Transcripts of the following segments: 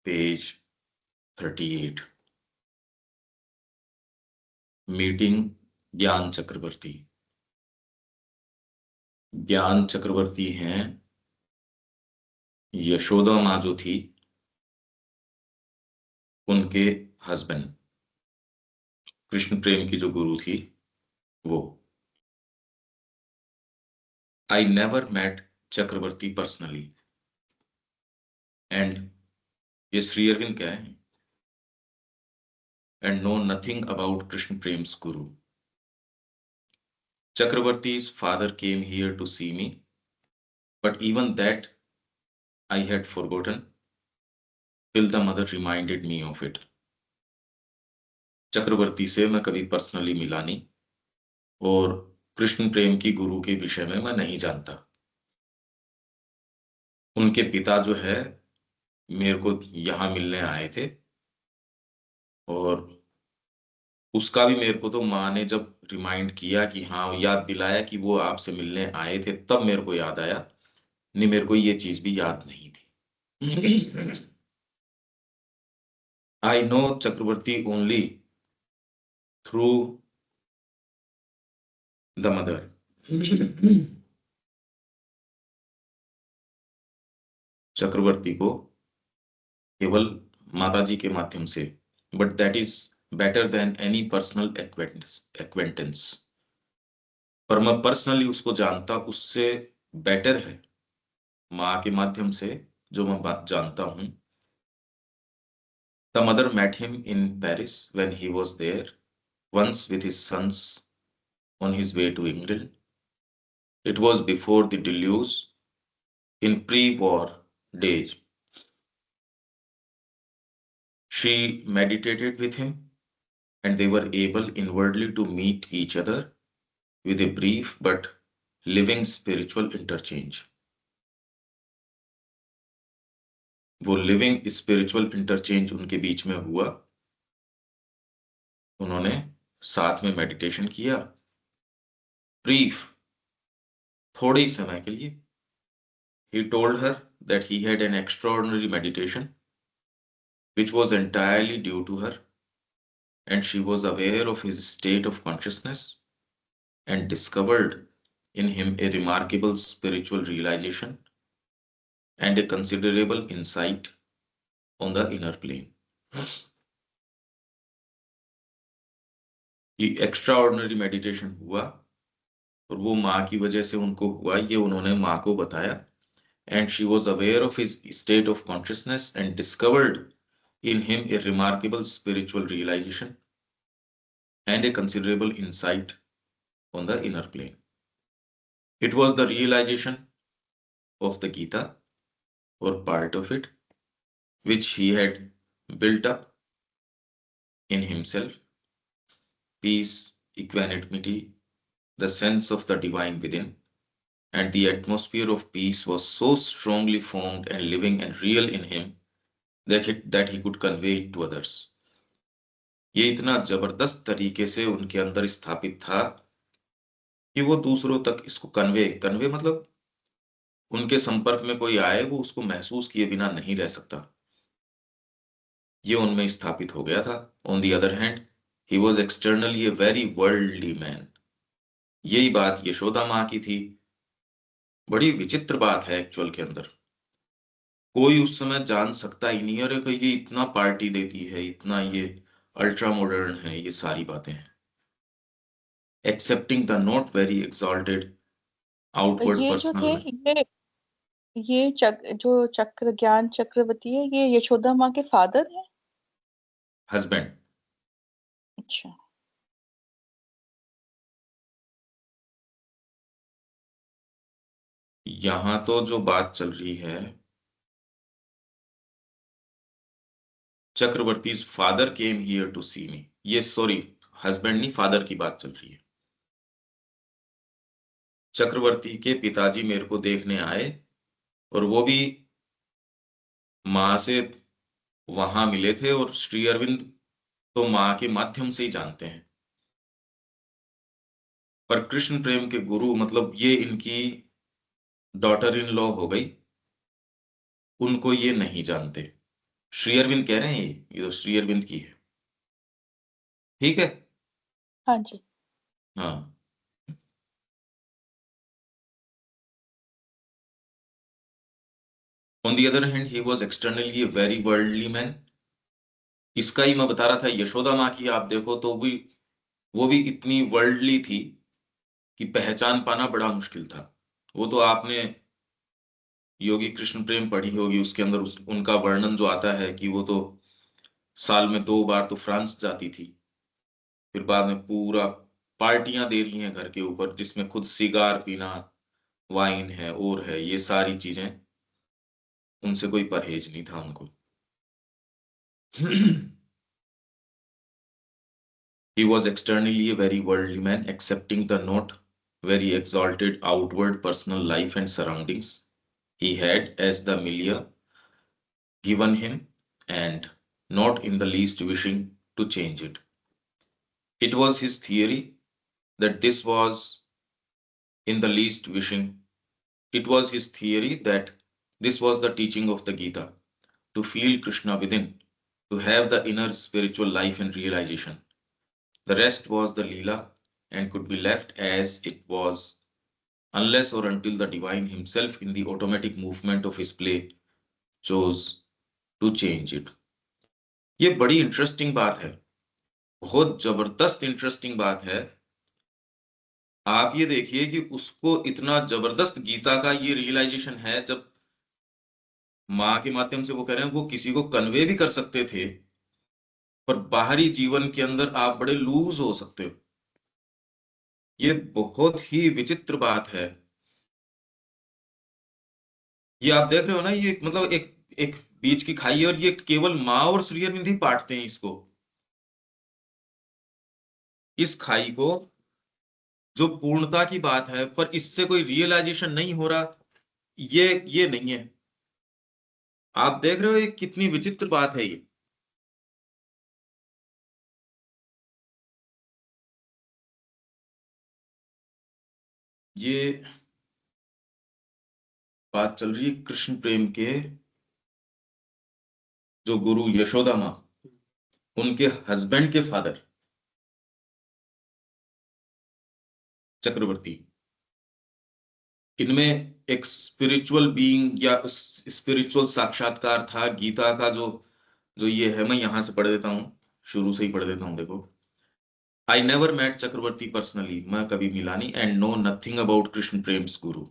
Page 38। Meeting ज्ञान चक्रवर्ती। ज्ञान चक्रवर्ती हैं यशोदा माँ जो थी उनके हस्बैंड, कृष्ण प्रेम की जो गुरु थी वो। I never met Chakravarti personally and, ये श्री अरविंद कह रहे हैं, and know nothing about Krishna Prem's guru. Chakravarti's father came here to see me, but even that I had forgotten till the mother reminded me of it. चक्रवर्ती से मैं कभी पर्सनली मिला नहीं और कृष्ण प्रेम की गुरु के विषय में मैं नहीं जानता। उनके पिता जो है मेरे को यहाँ मिलने आए थे और उसका भी मेरे को तो माँ ने जब रिमाइंड किया कि हाँ, याद दिलाया कि वो आपसे मिलने आए थे, तब मेरे को याद आया। नहीं, मेरे को ये चीज भी याद नहीं थी। I know Chakravarti only through the mother. चक्रवर्ती को केवल माता जी के माध्यम से, but that is better than any personal acquaintance. पर मैं पर्सनली उसको जानता उससे बेटर है माँ के माध्यम से जो मैं बात जानता हूं। The mother met him in Paris when he was there once with his sons on his way to England. It was before the deluge, in pre-war days. She meditated with him, and they were able inwardly to meet each other with a brief but living spiritual interchange. वो living spiritual interchange उनके बीच में हुआ। उन्होंने साथ में meditation किया, brief, थोड़े ही समय के लिए। He told her that he had an extraordinary meditation which was entirely due to her, and she was aware of his state of consciousness and discovered in him a remarkable spiritual realization and a considerable insight on the inner plane. ये extraordinary meditation हुआ और वो माँ की वजह से उनको हुआ, ये उन्होंने माँ को बताया। And she was aware of his state of consciousness and discovered in him a remarkable spiritual realization and a considerable insight on the inner plane. It was the realization of the Gita, or part of it, which he had built up in himself: peace, equanimity, the sense of the divine within, and the atmosphere of peace was so strongly formed and living and real in him that he could convey it to others. ये इतना जबरदस्त तरीके से उनके अंदर स्थापित था कि वो दूसरों तक इसको कन्वे मतलब उनके संपर्क में कोई आए वो उसको महसूस किए बिना नहीं रह सकता। ये उनमें स्थापित हो गया था। On the other hand, he was externally a very worldly man. यही बात यशोदा माँ की थी। बड़ी विचित्र बात है एक्चुअल के अंदर। कोई उस समय जान सकता ही नहीं, अरे कि ये इतना पार्टी देती है, इतना ये अल्ट्रा मॉडर्न है, ये सारी बातें हैं। Accepting the not very exalted outward ये जो थे पर्सनल। ये जो चक्र ज्ञान चक्रवर्ती है, ये यशोदा माँ के फादर है। हस्बैंड। अच्छा। यहां तो जो बात चल रही है, चक्रवर्ती's फादर केम हियर टू सी मी, ये सॉरी हस्बैंड नहीं, फादर की बात चल रही है। चक्रवर्ती के पिताजी मेरे को देखने आए और वो भी माँ से वहां मिले थे, और श्री अरविंद तो माँ के माध्यम से ही जानते हैं। पर कृष्ण प्रेम के गुरु मतलब ये इनकी डॉटर इन लॉ हो गई, उनको ये नहीं जानते। श्री अरविंद कह रहे हैं, ये तो श्री अरविंद की है, ठीक है। हाँ जी। हाँ। On the other hand he was externally a very worldly man. इसका ही मैं बता रहा था, यशोदा माँ की आप देखो तो वो भी इतनी वर्ल्डली थी कि पहचान पाना बड़ा मुश्किल था। वो तो आपने योगी कृष्ण प्रेम पढ़ी होगी, उसके अंदर उनका वर्णन जो आता है कि वो तो साल में 2 बार तो फ्रांस जाती थी, फिर बाद में पूरा पार्टियां दे रही हैं घर के ऊपर, जिसमें खुद सिगार पीना, वाइन है और है, ये सारी चीजें, उनसे कोई परहेज नहीं था उनको। He was externally a very worldly man, accepting the not very exalted outward personal life and surroundings he had as the milieu given him, and not in the least wishing to change it. It was his theory that this was in the least wishing. It was his theory that this was the teaching of the Gita, to feel Krishna within, to have the inner spiritual life and realization. The rest was the Leela and could be left as it was unless or until the divine himself in the automatic movement of his play chose to change it. ये बड़ी interesting बात है, बहुत जबरदस्त interesting बात है। आप ये देखिए कि उसको इतना जबरदस्त गीता का ये रियलाइजेशन है, जब माँ के माध्यम से वो कह रहे हैं वो किसी को कन्वे भी कर सकते थे, पर बाहरी जीवन के अंदर आप बड़े लूज हो सकते हो। ये बहुत ही विचित्र बात है। ये आप देख रहे हो ना, ये मतलब एक एक बीच की खाई है, और ये केवल माँ और श्री अरविंद ही बांटते हैं इसको, इस खाई को, जो पूर्णता की बात है, पर इससे कोई रियलाइजेशन नहीं हो रहा, ये नहीं है। आप देख रहे हो ये कितनी विचित्र बात है ये। ये बात चल रही है कृष्ण प्रेम के जो गुरु यशोदा माँ, उनके हस्बैंड के फादर चक्रवर्ती, इनमें एक स्पिरिचुअल बीइंग या स्पिरिचुअल साक्षात्कार था गीता का। जो जो ये है, मैं यहां से पढ़ देता हूँ, शुरू से ही पढ़ देता हूँ, देखो। I never met Chakravarti personally, मैं कभी मिला नहीं, and know nothing about Krishna Prem's guru.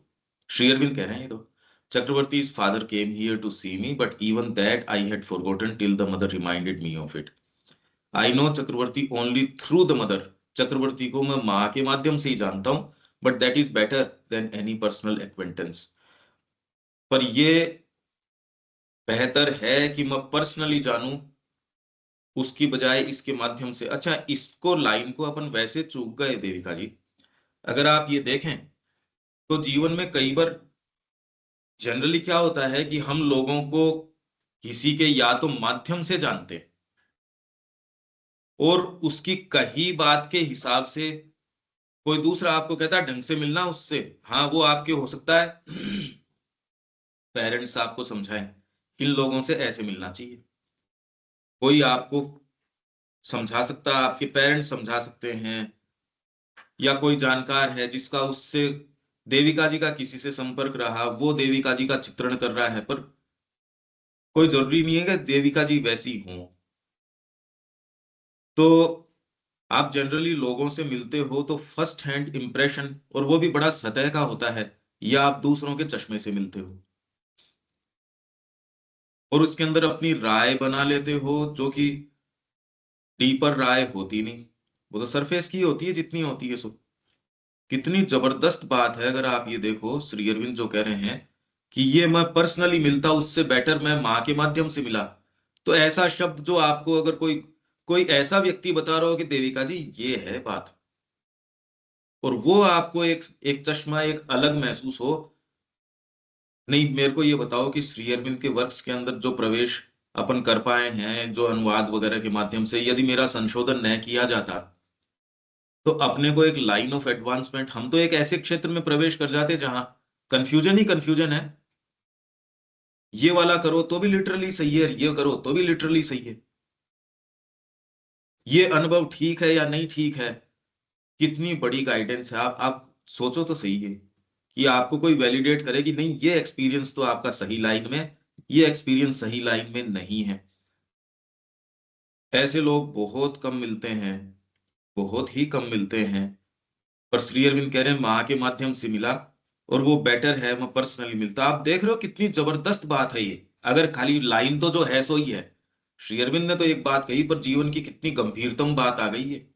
Shri Aurobindo कह रहे हैं ये तो। चक्रवर्ती's father came here to see me, but even that I had forgotten till the mother reminded me of it. I know Chakraborty only through the mother. चक्रवर्ती को मैं माँ के माध्यम से ही जानता हूँ, but that is better than any personal acquaintance. पर ये बेहतर है कि मैं पर्सनली जानूं उसकी बजाय इसके माध्यम से। अच्छा, इसको लाइन को अपन वैसे चूक गए देविका जी। अगर आप ये देखें तो जीवन में कई बार जनरली क्या होता है कि हम लोगों को किसी के या तो माध्यम से जानते हैं, और उसकी कही बात के हिसाब से कोई दूसरा आपको कहता है ढंग से मिलना उससे, हाँ वो आपके हो सकता है पेरेंट्स आपको समझाएं इन लोगों से ऐसे मिलना चाहिए, कोई आपको समझा सकता है, आपके पेरेंट्स समझा सकते हैं, या कोई जानकार है जिसका उससे देविका जी का किसी से संपर्क रहा, वो देविका जी का चित्रण कर रहा है, पर कोई जरूरी नहीं है कि देविका जी वैसी हों। तो आप जनरली लोगों से मिलते हो तो फर्स्ट हैंड इंप्रेशन, और वो भी बड़ा सतह का होता है, या आप दूसरों के चश्मे से मिलते हो और उसके अंदर अपनी राय बना लेते हो, जो कि डीपर राय होती नहीं, वो तो सरफेस की होती है जितनी होती है। सो कितनी जबरदस्त बात है। अगर आप ये देखो, श्री अरविंद जो कह रहे हैं कि ये मैं पर्सनली मिलता उससे बेटर मैं माँ के माध्यम से मिला, तो ऐसा शब्द जो आपको अगर कोई कोई ऐसा व्यक्ति बता रहा हो कि देविका जी ये है बात, और वो आपको एक एक चश्मा एक अलग महसूस हो, नहीं, मेरे को ये बताओ कि श्री अरविंद के वर्क्स के अंदर जो प्रवेश अपन कर पाए हैं, जो अनुवाद वगैरह के माध्यम से, यदि मेरा संशोधन न किया जाता तो अपने को एक लाइन ऑफ एडवांसमेंट, हम तो एक ऐसे क्षेत्र में प्रवेश कर जाते जहां कंफ्यूजन ही कंफ्यूजन है। ये वाला करो तो भी लिटरली सही है, ये करो तो भी लिटरली सही है। ये अनुभव ठीक है या नहीं ठीक है, कितनी बड़ी गाइडेंस है। आप सोचो तो सही है कि आपको कोई वैलिडेट करे कि नहीं ये एक्सपीरियंस तो आपका सही लाइन में, ये एक्सपीरियंस सही लाइन में नहीं है। ऐसे लोग बहुत कम मिलते हैं, बहुत ही कम मिलते हैं। पर श्री अरविंद कह रहे हैं माँ के माध्यम से मिला और वो बेटर है, मैं पर्सनली मिलता। आप देख रहे हो कितनी जबरदस्त बात है ये। अगर खाली लाइन तो जो है सो ही है, श्री अरविंद ने तो एक बात कही पर जीवन की कितनी गंभीरतम बात आ गई है।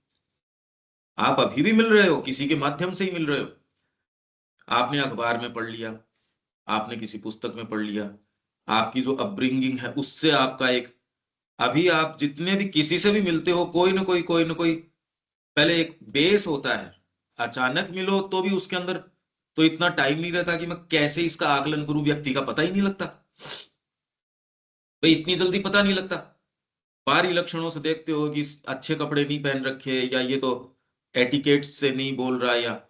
आप अभी भी मिल रहे हो, किसी के माध्यम से ही मिल रहे हो। आपने अखबार में पढ़ लिया, आपने किसी पुस्तक में पढ़ लिया, आपकी जो अपब्रिंगिंग है उससे आपका एक, अभी आप जितने भी किसी से भी मिलते हो, कोई ना कोई पहले एक बेस होता है। अचानक मिलो तो भी उसके अंदर तो इतना टाइम नहीं रहता कि मैं कैसे इसका आकलन करूं, व्यक्ति का पता ही नहीं लगता भाई, इतनी जल्दी पता नहीं लगता। बाहरी लक्षणों से देखते हो कि अच्छे कपड़े नहीं पहन रखे, या ये तो एटिकेट से नहीं बोल रहा, या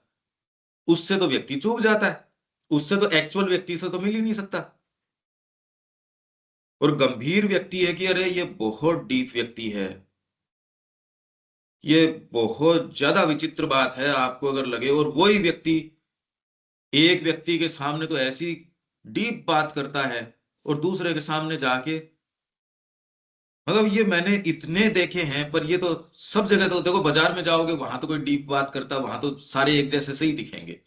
उससे तो व्यक्ति चूक जाता है, उससे तो एक्चुअल व्यक्ति से तो मिल ही नहीं सकता। और गंभीर व्यक्ति है कि अरे ये बहुत डीप व्यक्ति है, ये बहुत ज्यादा विचित्र बात है आपको अगर लगे। और वही व्यक्ति एक व्यक्ति के सामने तो ऐसी डीप बात करता है और दूसरे के सामने जाके, मतलब ये मैंने इतने देखे हैं। पर ये तो सब जगह तो देखो, बाजार में जाओगे वहां तो कोई डीप बात करता, वहां तो सारे एक जैसे से ही दिखेंगे।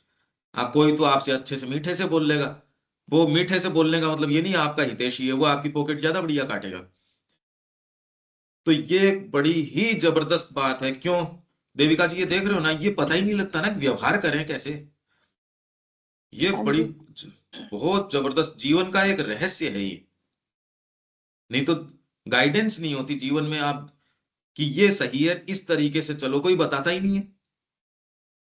आप कोई तो आपसे अच्छे से मीठे से बोल लेगा। वो मीठे से बोलने का मतलब ये नहीं आपका हितैषी है, वो आपकी पॉकेट ज्यादा बढ़िया काटेगा। तो ये एक बड़ी ही जबरदस्त बात है। क्यों देविका जी, ये देख रहे हो ना, ये पता ही नहीं लगता ना कि व्यवहार करें कैसे। ये हाँ बड़ी जी। बहुत जबरदस्त जीवन का एक रहस्य है ये। नहीं तो गाइडेंस नहीं होती जीवन में आप कि ये सही है, इस तरीके से चलो, कोई बताता ही नहीं है।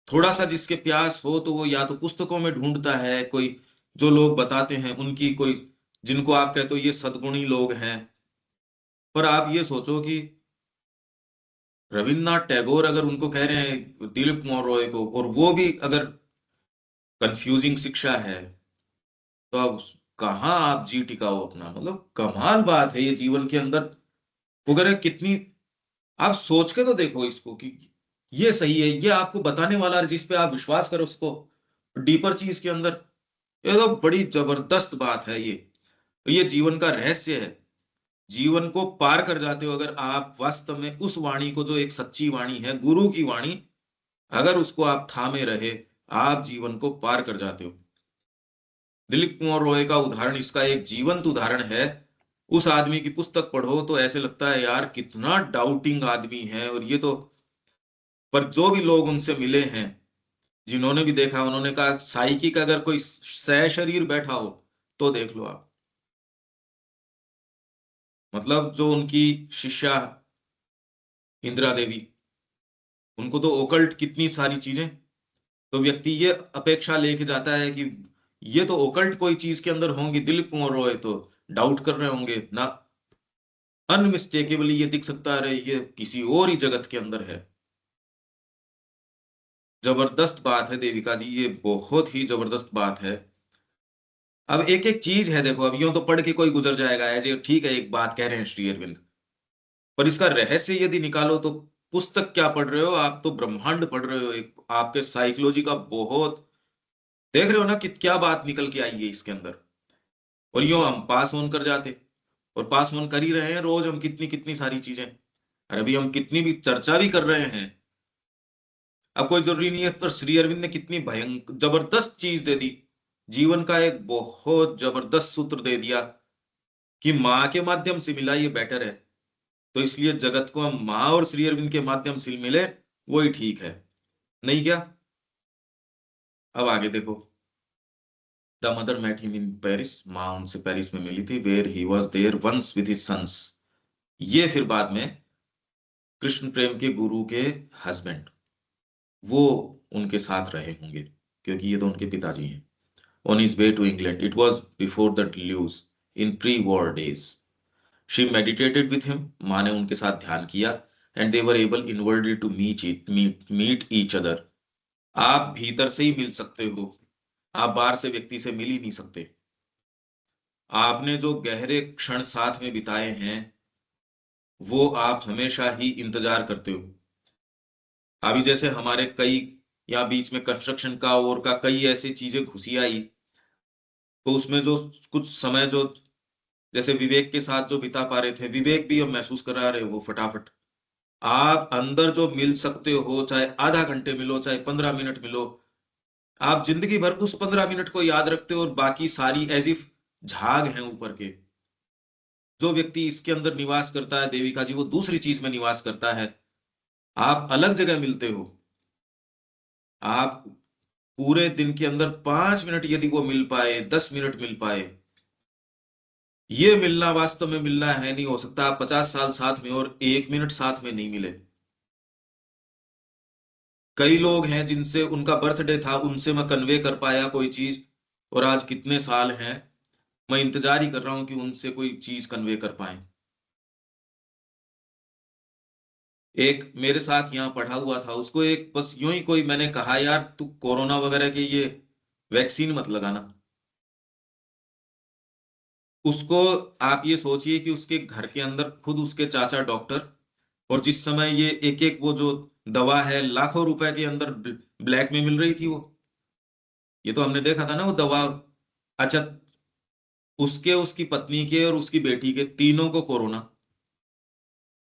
थोड़ा सा जिसके प्यास हो तो वो या तो पुस्तकों में ढूंढता है, कोई जो लोग बताते हैं उनकी, कोई जिनको आप कहते हो ये सद्गुणी लोग हैं। पर आप ये सोचो कि रविन्द्रनाथ टैगोर अगर उनको कह रहे हैं दिलीप मोरॉय को, और वो भी अगर कंफ्यूजिंग शिक्षा है, तो अब कहाँ आप जी टिकाओ अपना। मतलब कमाल बात है ये जीवन के अंदर वगैरह कितनी। आप सोच के तो देखो इसको कि ये सही है, ये आपको बताने वाला है जिस पे आप विश्वास करो उसको, डीपर चीज के अंदर। ये तो बड़ी जबरदस्त बात है ये जीवन का रहस्य है। जीवन को पार कर जाते हो अगर आप वास्तव में उस वाणी को, जो एक सच्ची वाणी है गुरु की वाणी, अगर उसको आप थामे रहे, आप जीवन को पार कर जाते हो। दिलीप कुमार रॉय का उदाहरण इसका एक जीवंत उदाहरण है। उस आदमी की पुस्तक पढ़ो तो ऐसे लगता है यार कितना डाउटिंग आदमी है, और ये तो, पर जो भी लोग उनसे मिले हैं, जिन्होंने भी देखा, उन्होंने कहा साइकी का अगर कोई सह शरीर बैठा हो तो देख लो आप। मतलब जो उनकी शिष्या इंदिरा देवी, उनको तो ओकल्ट कितनी सारी चीजें, तो व्यक्ति ये अपेक्षा लेके जाता है कि ये तो ओकल्ट कोई चीज के अंदर होंगी, दिलीप कुमार रॉय तो डाउट कर रहे होंगे ना। अनमिस्टेकेबली ये दिख सकता है ये किसी और ही जगत के अंदर है। जबरदस्त बात है देविका जी, ये बहुत ही जबरदस्त बात है। अब एक एक चीज है देखो, अब यूं तो पढ़ के कोई गुजर जाएगा है जी, ठीक है एक बात कह रहे हैं श्री अरविंद, पर इसका रहस्य यदि निकालो तो पुस्तक क्या पढ़ रहे हो आप, तो ब्रह्मांड पढ़ रहे हो। एक आपके साइकोलॉजी का बहुत देख रहे हो ना कि क्या बात निकल के आई है इसके अंदर। और यूं हम पास ऑन कर जाते, और पास ऑन कर ही रहे हैं रोज हम कितनी कितनी सारी चीजें। और अभी हम कितनी भी चर्चा भी कर रहे हैं, अब कोई जरूरी नहीं है। पर श्री अरविंद ने कितनी भयंकर जबरदस्त चीज दे दी, जीवन का एक बहुत जबरदस्त सूत्र दे दिया कि माँ के माध्यम से मिला ये बेटर है। तो इसलिए जगत को हम माँ और श्री अरविंद के माध्यम से मिले, वही ठीक है। नहीं क्या? अब आगे देखो। The Mother met him in Paris, माँ उनसे पेरिस में मिली थी। Where he was there once with his sons, ये फिर बाद में कृष्ण प्रेम के गुरु के हस्बैंड, वो उनके साथ रहे होंगे, क्योंकि ये तो उनके पिताजी हैं। On his way to England, it was before the deluge, in pre war days, she meditated with him, माँ ने उनके साथ ध्यान किया। And they were able inwardly to meet each other. आप भीतर से ही मिल सकते हो, आप बाहर से व्यक्ति से मिल ही नहीं सकते। आपने जो गहरे क्षण साथ में बिताए हैं वो आप हमेशा ही इंतजार करते हो। अभी जैसे हमारे कई, या बीच में कंस्ट्रक्शन का और का कई ऐसी चीजें घुसी आई, तो उसमें जो कुछ समय जो जैसे विवेक के साथ जो बिता पा रहे थे, विवेक भी अब महसूस करा रहे हो वो फटाफट। आप अंदर जो मिल सकते हो, चाहे आधा घंटे मिलो चाहे 15 मिनट मिलो, आप जिंदगी भर उस 15 मिनट को याद रखते हो, और बाकी सारी एज इफ झाग हैं ऊपर के। जो व्यक्ति इसके अंदर निवास करता है देविका जी, वो दूसरी चीज में निवास करता है। आप अलग जगह मिलते हो। आप पूरे दिन के अंदर 5 मिनट यदि वो मिल पाए, 10 मिनट मिल पाए, ये मिलना वास्तव में मिलना है, नहीं हो सकता। आप 50 साल साथ में और 1 मिनट साथ में नहीं मिले। कई लोग हैं जिनसे उनका बर्थडे था, उनसे मैं कन्वे कर पाया कोई चीज, और आज कितने साल हैं मैं इंतजार ही कर रहा हूं कि उनसे कोई चीज कन्वे कर पाए। एक मेरे साथ यहाँ पढ़ा हुआ था, उसको एक बस यूं ही कोई, मैंने कहा यार तू कोरोना वगैरह के ये वैक्सीन मत लगाना। उसको, आप ये सोचिए कि उसके घर के अंदर खुद उसके चाचा डॉक्टर, और जिस समय ये एक एक वो जो दवा है लाखों रुपए के अंदर ब्लैक में मिल रही थी वो, ये तो हमने देखा था ना वो दवा। अच्छा, उसके, उसकी पत्नी के और उसकी बेटी के तीनों को कोरोना,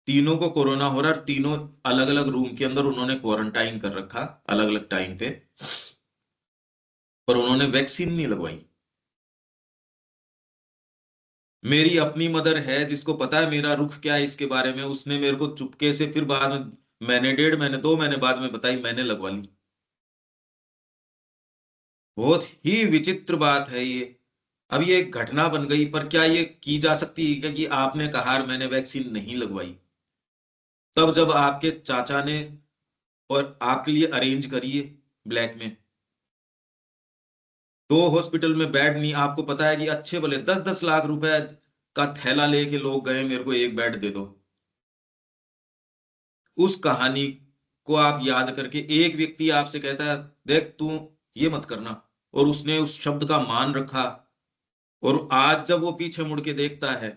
तीनों को कोरोना हो रहा है, और तीनों अलग अलग रूम के अंदर उन्होंने क्वारंटाइन कर रखा अलग अलग टाइम पे, पर उन्होंने वैक्सीन नहीं लगवाई। मेरी अपनी मदर है जिसको पता है मेरा रुख क्या है इसके बारे में, उसने मेरे को चुपके से फिर बाद में, मैंने 1.5 महीने 2 महीने बाद में बताई, मैंने लगवा ली। बहुत ही विचित्र बात है ये। अब ये एक घटना बन गई, पर क्या ये की जा सकती है क्या कि आपने कहा और मैंने वैक्सीन नहीं लगवाई? तब जब आपके चाचा ने और आपके लिए अरेंज करिए ब्लैक में, 2 हॉस्पिटल में बेड नहीं, आपको पता है कि अच्छे भले 10-10 लाख रुपए का थैला लेके लोग गए, मेरे को एक बेड दे दो। उस कहानी को आप याद करके, एक व्यक्ति आपसे कहता है देख तू ये मत करना, और उसने उस शब्द का मान रखा, और आज जब वो पीछे मुड़ के देखता है,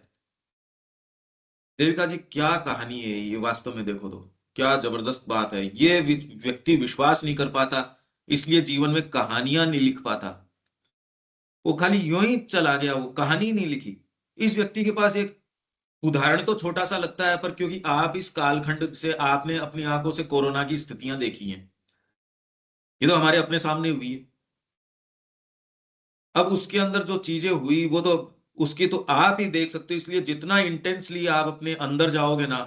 देविका जी क्या कहानी है ये वास्तव में देखो तो, क्या जबरदस्त बात है ये। व्यक्ति विश्वास नहीं कर पाता, इसलिए जीवन में कहानियां नहीं लिख पाता। वो खाली यूं ही चला गया, वो कहानी नहीं लिखी। इस व्यक्ति के पास एक उदाहरण तो छोटा सा लगता है, पर क्योंकि आप इस कालखंड से, आपने अपनी आंखों से कोरोना की स्थितियां देखी हैं, ये तो हमारे अपने सामने हुई है। अब उसके अंदर जो चीजें हुई वो तो, उसकी तो आप ही देख सकते हो। इसलिए जितना इंटेंसली आप अपने अंदर जाओगे ना,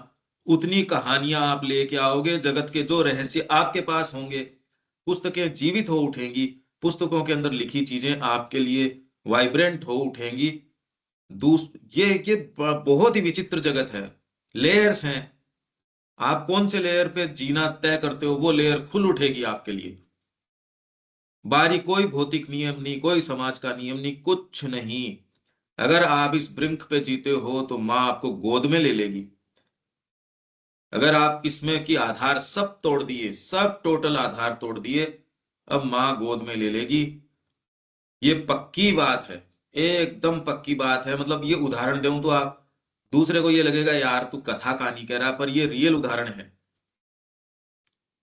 उतनी कहानियां आप लेके आओगे, जगत के जो रहस्य आपके पास होंगे, पुस्तकें जीवित हो उठेंगी, पुस्तकों के अंदर लिखी चीजें आपके लिए वाइब्रेंट हो उठेंगी। दूस ये बहुत ही विचित्र जगत है, लेयर्स हैं। आप कौन से लेयर पे जीना तय करते हो, वो लेयर खुल उठेगी आपके लिए। बारी कोई भौतिक नियम नहीं, कोई समाज का नियम नहीं, कुछ नहीं। अगर आप इस ब्रिंक पे जीते हो तो माँ आपको गोद में ले लेगी। अगर आप इसमें की आधार सब तोड़ दिए, सब टोटल आधार तोड़ दिए, अब माँ गोद में ले लेगी। ये पक्की बात है, एकदम पक्की बात है। मतलब ये उदाहरण दूं तो आप, दूसरे को ये लगेगा यार तू कथा कहानी कह रहा है, पर ये रियल उदाहरण है।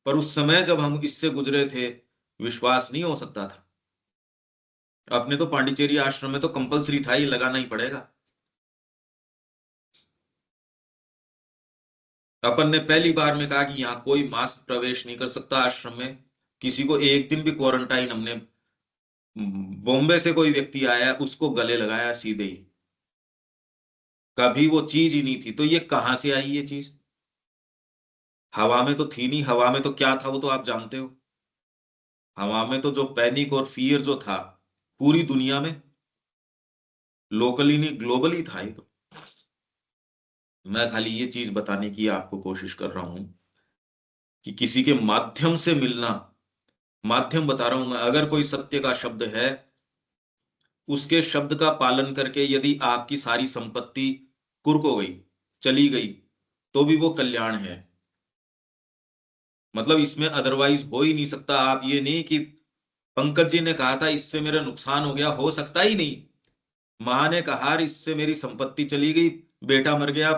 पर उस समय जब हम इससे गुजरे थे, विश्वास नहीं हो सकता था। अपने तो पांडिचेरी आश्रम में तो कंपलसरी था, ये लगाना ही पड़ेगा। अपन ने पहली बार में कहा कि यहाँ कोई मास्क प्रवेश नहीं कर सकता आश्रम में। किसी को एक दिन भी क्वारंटाइन, हमने बॉम्बे से कोई व्यक्ति आया उसको गले लगाया सीधे ही। कभी वो चीज ही नहीं थी, तो ये कहां से आई ये चीज? हवा में तो थी नहीं, हवा में तो क्या था वो तो आप जानते हो। हवा में तो जो पैनिक और फियर जो था पूरी दुनिया में, लोकली नहीं ग्लोबली था ये तो। मैं खाली ये चीज बताने की आपको कोशिश कर रहा हूं कि किसी के माध्यम से मिलना, माध्यम बता रहा हूं मैं, अगर कोई सत्य का शब्द है, उसके शब्द का पालन करके यदि आपकी सारी संपत्ति कुर्क हो गई, चली गई, तो भी वो कल्याण है। मतलब इसमें अदरवाइज हो ही नहीं सकता। आप ये नहीं कि पंकज जी ने कहा था इससे मेरा नुकसान हो गया, हो सकता ही नहीं। माँ ने कहा इससे मेरी संपत्ति चली गई, बेटा मर गया,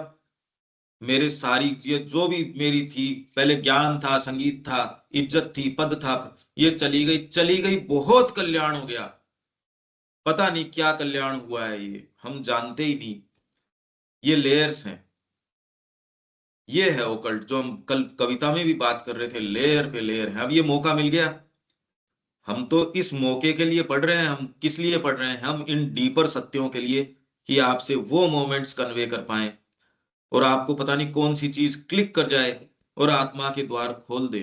मेरे सारी ये जो भी मेरी थी, पहले ज्ञान था, संगीत था, इज्जत थी, पद था, ये चली गई, बहुत कल्याण हो गया। पता नहीं क्या कल्याण हुआ है, ये हम जानते ही नहीं। ये लेयर्स हैं, ये है ओकल्ट जो हम कल कविता में भी बात कर रहे थे, लेयर पे लेयर है। अब ये मौका मिल गया, हम तो इस मौके के लिए पढ़ रहे हैं। हम किस लिए पढ़ रहे हैं? हम इन डीपर सत्यों के लिए, कि आपसे वो मोमेंट्स कन्वे कर पाए और आपको पता नहीं कौन सी चीज क्लिक कर जाए और आत्मा के द्वार खोल दे।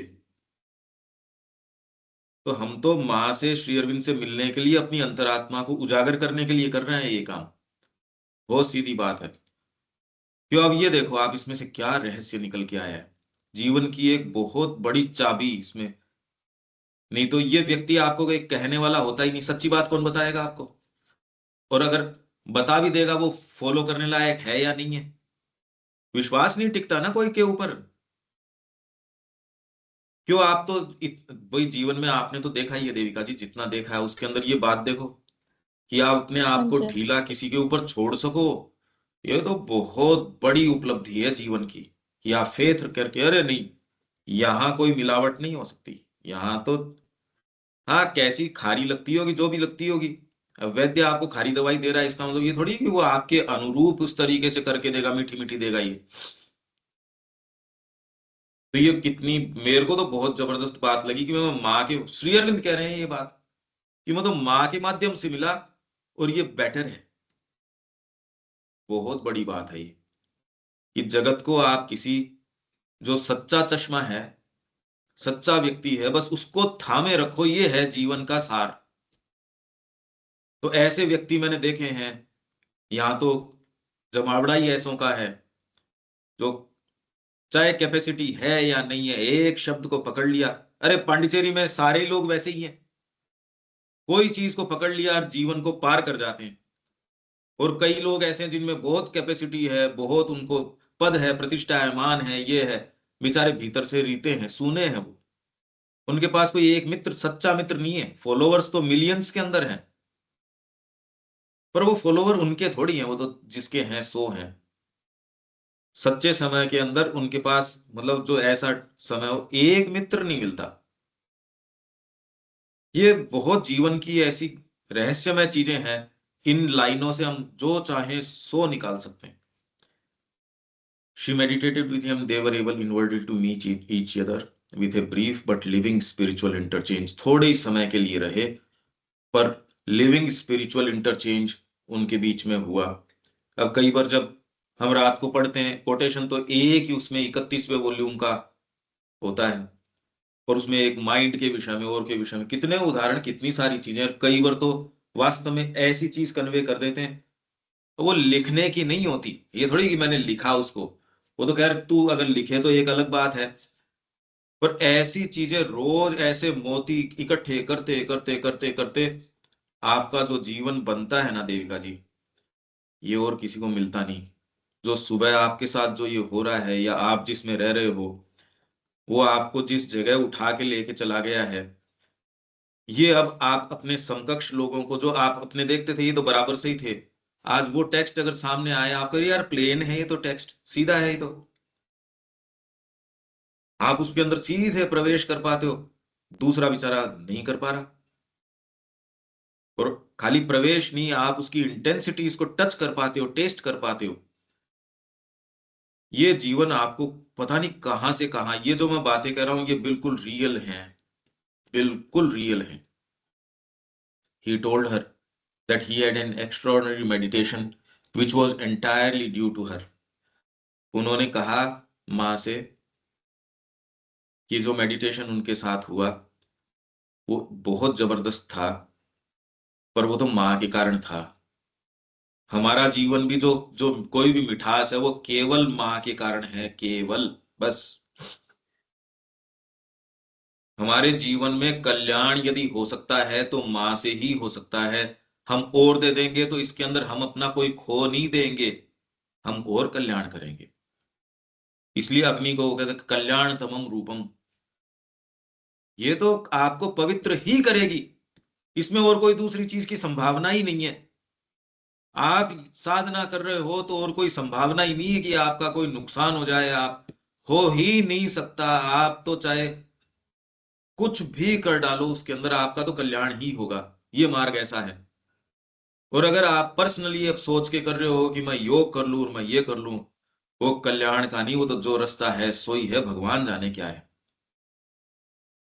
तो हम तो माँ से, श्री अरविंद से मिलने के लिए, अपनी अंतरात्मा को उजागर करने के लिए कर रहे हैं ये काम। बहुत सीधी बात है। क्यों? अब ये देखो आप, इसमें से क्या रहस्य निकल के आया है, जीवन की एक बहुत बड़ी चाबी इसमें। नहीं तो ये व्यक्ति आपको एक कहने वाला होता ही नहीं, सच्ची बात कौन बताएगा आपको? और अगर बता भी देगा, वो फॉलो करने लायक है या नहीं है? विश्वास नहीं टिकता ना कोई के ऊपर। क्यों? आप तो वही जीवन में आपने तो देखा ही है देविका जी, जितना देखा है उसके अंदर ये बात देखो, कि आप अपने हाँ आप को जी। ढीला किसी के ऊपर छोड़ सको, ये तो बहुत बड़ी उपलब्धि है जीवन की। कि आप फेथ करके, अरे नहीं, यहाँ कोई मिलावट नहीं हो सकती, यहाँ तो, हाँ कैसी खारी लगती होगी, जो भी लगती होगी। अब वैद्य आपको खारी दवाई दे रहा है, इसका मतलब ये थोड़ी कि वो आपके अनुरूप उस तरीके से करके देगा, मीठी मीठी देगा ये। तो ये कितनी, मेरे को तो बहुत जबरदस्त बात लगी कि मैं माँ के, श्री अरविंद कह रहे हैं ये बात, कि मतलब माँ के माध्यम से मिला और ये बेटर है। बहुत बड़ी बात है ये, कि जगत को आप किसी, जो सच्चा चश्मा है, सच्चा व्यक्ति है, बस उसको थामे रखो, ये है जीवन का सार। तो ऐसे व्यक्ति मैंने देखे हैं, यहाँ तो जमावड़ा ही ऐसों का है, जो चाहे कैपेसिटी है या नहीं है, एक शब्द को पकड़ लिया। अरे पांडिचेरी में सारे ही लोग वैसे ही हैं, कोई चीज को पकड़ लिया और जीवन को पार कर जाते हैं। और कई लोग ऐसे हैं जिनमें बहुत कैपेसिटी है, बहुत उनको पद है, प्रतिष्ठा है, मान है, ये है, बेचारे भीतर से रीते हैं, सूने हैं वो। उनके पास कोई एक मित्र, सच्चा मित्र नहीं है। फॉलोवर्स तो मिलियंस के अंदर हैं, पर वो फॉलोवर उनके थोड़ी हैं, वो तो जिसके हैं सो हैं। सच्चे समय के अंदर उनके पास, मतलब जो ऐसा समय हो, एक मित्र नहीं मिलता। ये बहुत जीवन की ऐसी रहस्यमय चीजें हैं, इन लाइनों से हम जो चाहे सो निकाल सकते हैं। She meditated with him. They were able inwardly to meet each other with a brief but living spiritual interchange. थोड़े ही समय के लिए रहे, पर लिविंग स्पिरिचुअल इंटरचेंज उनके बीच में हुआ। अब कई बार जब हम रात को पढ़ते हैं, कोटेशन तो एक ही उसमें 31वें वॉल्यूम का होता है, और उसमें एक माइंड के विषय में और के विषय में कितने उदाहरण, कितनी सारी चीजें। और कई बार तो वास्तव में ऐसी चीज कन्वे कर देते हैं, तो वो लिखने की नहीं होती। ये थोड़ी कि मैंने लिखा उसको, वो तो खैर तू अगर लिखे तो एक अलग बात है, पर ऐसी चीजें रोज ऐसे मोती इकट्ठे करते करते करते करते आपका जो जीवन बनता है ना देविका जी, ये और किसी को मिलता नहीं। जो सुबह आपके साथ जो ये हो रहा है, या आप जिसमें रह रहे हो, वो आपको जिस जगह उठा के लेके चला गया है, ये अब आप अपने समकक्ष लोगों को, जो आप अपने देखते थे ये तो बराबर से ही थे, आज वो टेक्स्ट अगर सामने आया, आप कहिए यार प्लेन है ये तो, टेक्स्ट सीधा है ये तो, आप उसके अंदर सीधे प्रवेश कर पाते हो। दूसरा बेचारा नहीं कर पा रहा। और खाली प्रवेश नहीं, आप उसकी इंटेंसिटीज को टच कर पाते हो, टेस्ट कर पाते हो। ये जीवन आपको पता नहीं कहां से कहां, ये जो मैं बातें कर रहा हूं ये बिल्कुल रियल हैं, बिल्कुल रियल हैं। He told her that he had an extraordinary meditation which was entirely due to her. उन्होंने कहा माँ से कि जो मेडिटेशन उनके साथ हुआ वो बहुत जबरदस्त था, पर वो तो माँ के कारण था। हमारा जीवन भी जो जो कोई भी मिठास है, वो केवल माँ के कारण है, केवल, बस। हमारे जीवन में कल्याण यदि हो सकता है तो माँ से ही हो सकता है। हम और दे देंगे तो इसके अंदर हम अपना कोई खो नहीं देंगे, हम और कल्याण करेंगे। इसलिए अग्नि को कहते कल्याण तमम रूपम, ये तो आपको पवित्र ही करेगी, इसमें और कोई दूसरी चीज की संभावना ही नहीं है। आप साधना कर रहे हो तो और कोई संभावना ही नहीं है कि आपका कोई नुकसान हो जाए, आप हो ही नहीं सकता। आप तो चाहे कुछ भी कर डालो उसके अंदर, आपका तो कल्याण ही होगा। ये मार्ग ऐसा है। और अगर आप पर्सनली अब सोच के कर रहे हो कि मैं योग कर लूं और मैं ये कर लूं, वो कल्याण का नहीं, वो तो जो रास्ता है सोई है, भगवान जाने क्या है।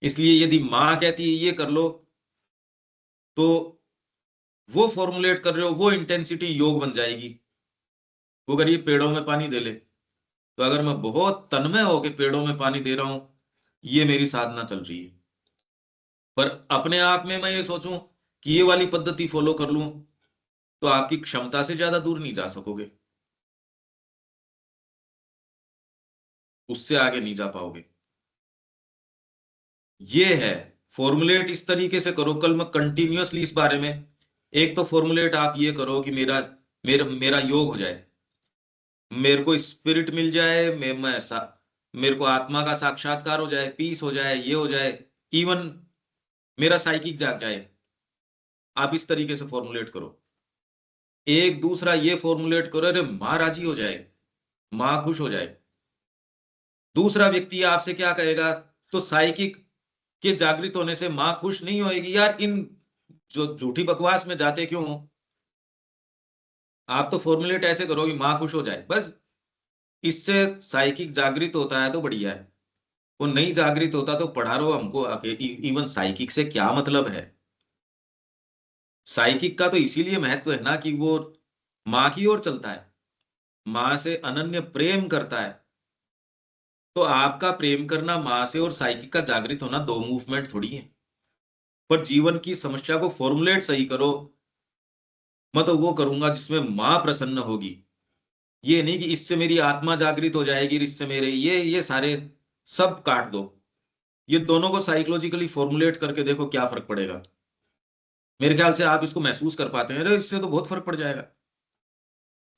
इसलिए यदि माँ कहती है ये कर लो, तो वो फॉर्मुलेट कर रहे हो, वो इंटेंसिटी योग बन जाएगी। वो अगर ये पेड़ों में पानी दे ले, तो अगर मैं बहुत तन्मय होके पेड़ों में पानी दे रहा हूं, ये मेरी साधना चल रही है। पर अपने आप में मैं ये सोचूं कि ये वाली पद्धति फॉलो कर लूं, तो आपकी क्षमता से ज्यादा दूर नहीं जा सकोगे, उससे आगे नहीं जा पाओगे। ये है, फॉर्मुलेट इस तरीके से करो। कल मैं कंटिन्यूअसली इस बारे में, एक तो फॉर्मुलेट आप ये करो कि मेरा मेरा मेरा योग हो जाए, मेरे को स्पिरिट मिल जाए, मैं ऐसा, मेरे को आत्मा का साक्षात्कार हो जाए, पीस हो जाए, ये हो जाए, इवन मेरा साइकिक जाग जाए। आप इस तरीके से फॉर्मुलेट करो। एक दूसरा ये फॉर्मुलेट करो, अरे माँ राजी हो जाए, माँ खुश हो जाए। दूसरा व्यक्ति आपसे क्या कहेगा, तो साइकिक के जागृत होने से माँ खुश नहीं होएगी, यार इन जो झूठी बकवास में जाते क्यों हो। आप तो फॉर्मुलेट ऐसे करो कि माँ खुश हो जाए, बस। इससे साइकिक जागृत होता है तो बढ़िया है। वो नहीं जागृत होता तो पढ़ा रहो हमको आके। इवन साइकिक से क्या मतलब है। साइकिक का तो इसीलिए महत्व है ना कि वो माँ की ओर चलता है, माँ से अनन्य प्रेम करता है। तो आपका प्रेम करना माँ से और साइकिक का जागृत होना दो मूवमेंट थोड़ी है। पर जीवन की समस्या को फॉर्मुलेट सही करो। मैं तो वो करूंगा जिसमें माँ प्रसन्न होगी। ये नहीं कि इससे मेरी आत्मा जागृत हो जाएगी, इससे मेरे ये सारे सब काट दो। ये दोनों को साइकोलॉजिकली फॉर्मुलेट करके देखो क्या फर्क पड़ेगा। मेरे ख्याल से आप इसको महसूस कर पाते हैं, अरे इससे तो बहुत फर्क पड़ जाएगा।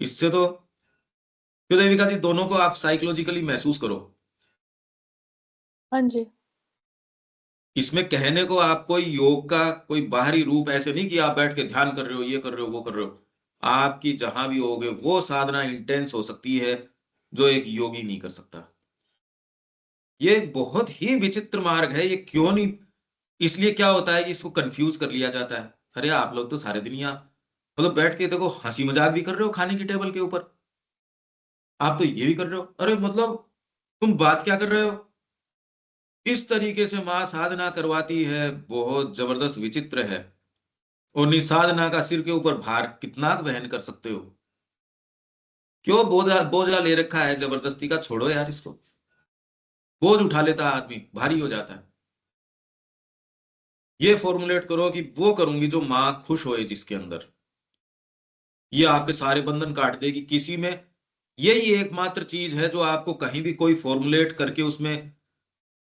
इससे तो देविका जी, दोनों को आप साइकोलॉजिकली महसूस करो। हाँ जी। इसमें कहने को आप कोई योग का कोई बाहरी रूप ऐसे नहीं कि आप बैठ के ध्यान कर रहे हो, ये कर रहे हो, वो कर रहे हो। आपकी जहां भी होगे वो साधना इंटेंस हो सकती है जो एक योगी नहीं कर सकता। ये एक बहुत ही विचित्र मार्ग है, ये क्यों नहीं। इसलिए क्या होता है कि इसको कंफ्यूज कर लिया जाता है। अरे आप लोग तो सारे दिन यहाँ मतलब बैठ के देखो, हंसी मजाक भी कर रहे हो खाने की टेबल के ऊपर, आप तो ये भी कर रहे हो, अरे मतलब तुम बात क्या कर रहे हो। इस तरीके से माँ साधना करवाती है, बहुत जबरदस्त विचित्र है। और निसाधना का सिर के ऊपर भार कितना वहन कर सकते हो। क्यों बोझा बोझा ले रखा है जबरदस्ती का, छोड़ो यार इसको। बोझ उठा लेता है आदमी, भारी हो जाता है। ये फॉर्मुलेट करो कि वो करूंगी जो माँ खुश होए जिसके अंदर, ये आपके सारे बंधन काट देगी। किसी में यही एकमात्र चीज है जो आपको कहीं भी कोई फॉर्मुलेट करके उसमें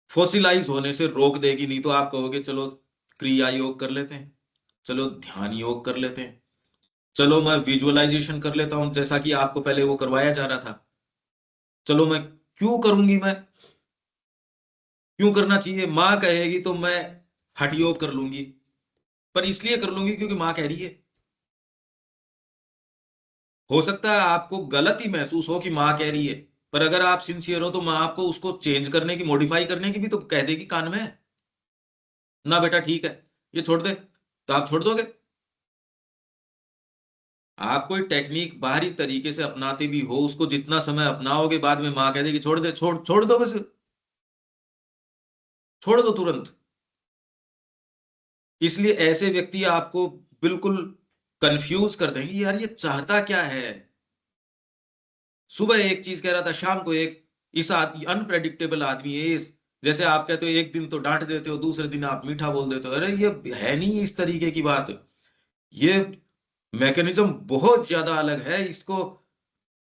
फोसिलाइज होने से रोक देगी। नहीं तो आप कहोगे चलो क्रिया योग कर लेते हैं, चलो ध्यान योग कर लेते हैं, चलो मैं विजुअलाइजेशन कर लेता हूं जैसा कि आपको पहले वो करवाया जा रहा था। चलो मैं क्यों करूंगी, मैं क्यों करना चाहिए, माँ कहेगी तो मैं हठ योग कर लूंगी। पर इसलिए कर लूंगी क्योंकि माँ कह रही है। हो सकता है आपको गलत ही महसूस हो कि माँ कह रही है, पर अगर आप सिंसियर हो तो माँ आपको उसको चेंज करने की, मॉडिफाई करने की भी तो कह देगी कान में, ना बेटा ठीक है ये छोड़ दे, तो आप छोड़ दोगे। आप कोई टेक्निक बाहरी तरीके से अपनाते भी हो, उसको जितना समय अपनाओगे बाद में माँ कह देगी छोड़ दे, छोड़ छोड़ दो बस, छोड़ दो तुरंत। इसलिए ऐसे व्यक्ति आपको बिल्कुल कंफ्यूज कर देंगे, यार ये चाहता क्या है। सुबह एक चीज कह रहा था, शाम को एक। इस आदमी अनप्रेडिक्टेबल आदमी है जैसे आप कहते हो एक दिन तो डांट देते हो, दूसरे दिन आप मीठा बोल देते हो, अरे ये है नहीं इस तरीके की बात। ये मैकेनिज्म बहुत ज्यादा अलग है। इसको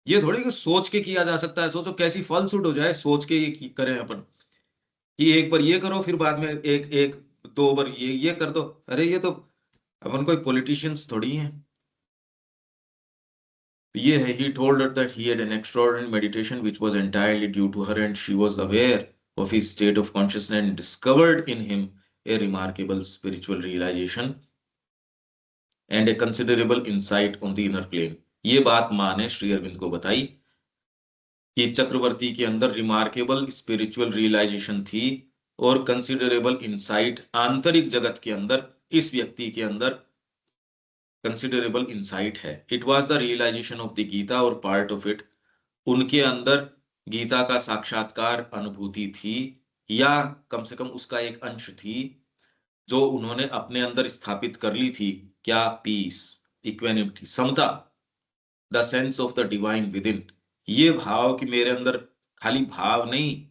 ये थोड़ी कि सोच के किया जा सकता है। सोचो कैसी फॉल्सहुड हो जाए, सोच के ये करें अपन कि एक बार ये करो फिर बाद में एक एक दो बार ये कर दो। अरे ये तो अपन कोई पॉलिटिशियंस थोड़ी हैं। तो ये है, he told her that he had an extraordinary meditation which was entirely due to her, and she was aware of his state of consciousness and discovered in him a remarkable spiritual realization. And a considerable insight on the inner plane. ये बात माँ ने श्री अरविंद को बताई कि चक्रवर्ती के अंदर remarkable spiritual realisation थी और कंसिडरेबल इंसाइट आंतरिक जगत के अंदर इस व्यक्ति के अंदर कंसिडरेबल इंसाइट है। It was the realisation of the Gita और पार्ट ऑफ इट, उनके अंदर गीता का साक्षात्कार अनुभूति थी, या कम से कम उसका एक अंश थी जो उन्होंने अपने अंदर स्थापित कर ली थी। क्या? पीस, इक्वेनिमिटी, समता, the sense of the divine within. ये भाव कि मेरे अंदर खाली भाव नहीं,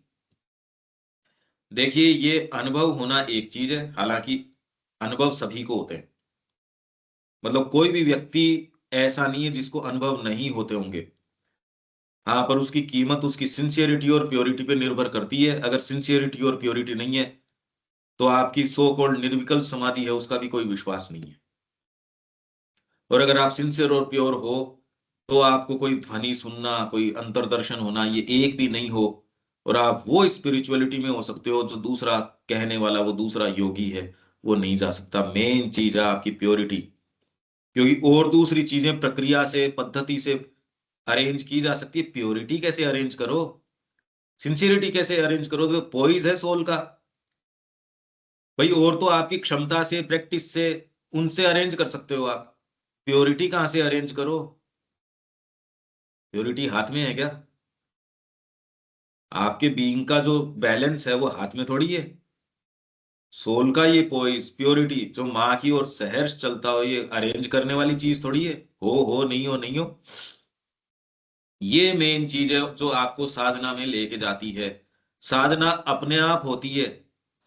देखिए ये अनुभव होना एक चीज है, हालांकि अनुभव सभी को होते हैं, मतलब कोई भी व्यक्ति ऐसा नहीं है जिसको अनुभव नहीं होते होंगे। हाँ, पर उसकी कीमत उसकी सिंसियरिटी और प्योरिटी पे निर्भर करती है। अगर सिंसियरिटी और प्योरिटी नहीं है तो आपकी सो कॉल्ड निर्विकल्प समाधि है, उसका भी कोई विश्वास नहीं है। और अगर आप सिंसियर और प्योर हो तो आपको कोई ध्वनि सुनना, कोई अंतर्दर्शन होना, ये एक भी नहीं हो, और आप वो स्पिरिचुअलिटी में हो सकते हो जो दूसरा कहने वाला, वो दूसरा योगी है, वो नहीं जा सकता। मेन चीज है आपकी प्योरिटी, क्योंकि और दूसरी चीजें प्रक्रिया से, पद्धति से अरेंज की जा सकती है, प्योरिटी कैसे अरेंज करो, सिंसियरिटी कैसे अरेंज करो? तो पोइज है सोल का भाई। और तो आपकी क्षमता से, प्रैक्टिस से, उनसे अरेंज कर सकते हो आप, प्योरिटी कहां से अरेंज करो? प्योरिटी हाथ में है क्या? आपके बीइंग का जो बैलेंस है वो हाथ में थोड़ी है। सोल का ये पोइज, प्योरिटी जो माँ की ओर सहर्ष चलता हो, ये अरेंज करने वाली चीज थोड़ी है। हो नहीं हो नहीं हो, ये मेन चीज है जो आपको साधना में लेके जाती है। साधना अपने आप होती है,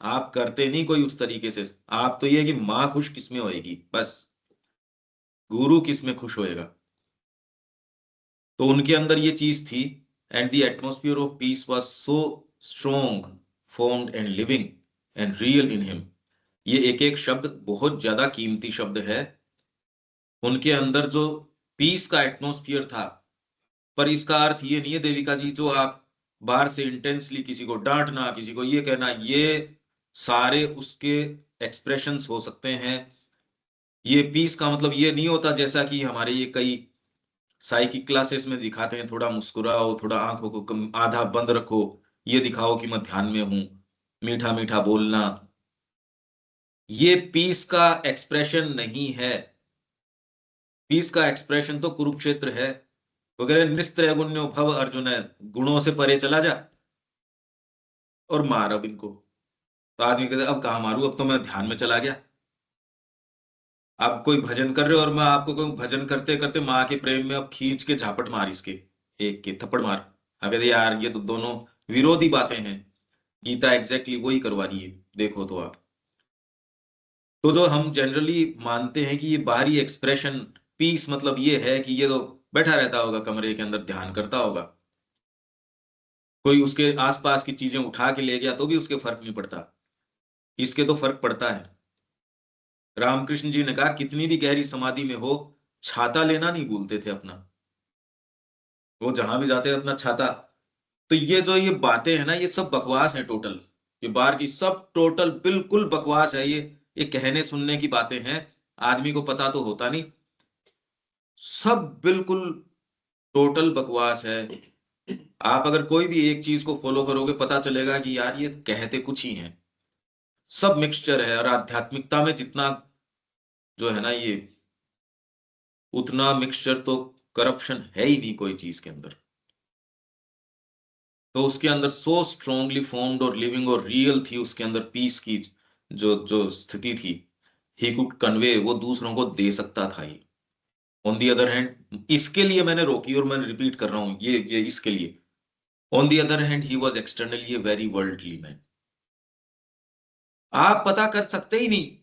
आप करते नहीं कोई उस तरीके से। आप तो ये कि माँ खुश किसमें होएगी, बस गुरु किसमें खुश होएगा। तो उनके अंदर ये चीज थी। And the atmosphere of peace was so strong, formed and living and real in him. ये एक एक शब्द बहुत ज्यादा कीमती शब्द है। उनके अंदर जो पीस का एटमोस्फियर था, पर इसका अर्थ ये नहीं है देविका जी जो आप बाहर से इंटेंसली किसी को डांटना, किसी को ये कहना, ये सारे उसके एक्सप्रेशंस हो सकते हैं। ये पीस का मतलब ये नहीं होता जैसा कि हमारे ये कई साइकिक क्लासेस में दिखाते हैं, थोड़ा मुस्कुराओ, थोड़ा आंखों को आधा बंद रखो, ये दिखाओ कि मैं ध्यान में हूं, मीठा मीठा बोलना। ये पीस का एक्सप्रेशन नहीं है। पीस का एक्सप्रेशन तो कुरुक्षेत्र है वगैरह। निस्त्रैगुण्यो भव अर्जुन है, गुणों से परे चला जा और मार अब इनको। तो आदमी कहते अब कहाँ मारू, अब तो मैं ध्यान में चला गया। आप कोई भजन कर रहे हो और मैं आपको कोई भजन करते करते माँ के प्रेम में अब खींच के झापट मार, इसके एक के थप्पड़ मार। अब कहते यार ये तो दोनों विरोधी बातें हैं। गीता एग्जैक्टली वही करवा रही है, देखो तो आप। तो जो हम जनरली मानते हैं कि ये बाहरी एक्सप्रेशन पीस मतलब ये है कि ये तो बैठा रहता होगा कमरे के अंदर, ध्यान करता होगा, कोई उसके आसपास की चीजें उठा के ले गया तो भी उसके फर्क नहीं पड़ता। इसके तो फर्क पड़ता है। रामकृष्ण जी ने कहा कितनी भी गहरी समाधि में हो, छाता लेना नहीं भूलते थे अपना। वो जहां भी जाते थे अपना छाता। तो ये जो ये बातें हैं ना, ये सब बकवास है टोटल। ये बाहर की सब टोटल बिल्कुल बकवास है। ये कहने सुनने की बातें हैं, आदमी को पता तो होता नहीं। सब बिल्कुल टोटल बकवास है। आप अगर कोई भी एक चीज को फॉलो करोगे, पता चलेगा कि यार ये कहते कुछ ही हैं, सब मिक्सचर है। और आध्यात्मिकता में जितना जो है ना ये, उतना मिक्सचर तो करप्शन है ही नहीं कोई चीज के अंदर। तो उसके अंदर सो स्ट्रांगली फॉर्म्ड और लिविंग और रियल थी, उसके अंदर पीस की जो जो स्थिति थी, ही कुड कन्वे, वो दूसरों को दे सकता था ये। ऑन दी अदर हैंड, इसके लिए मैंने रोकी और मैं रिपीट कर रहा हूं ये इसके लिए। On the other hand he was externally a very worldly man. आप पता कर सकते ही नहीं।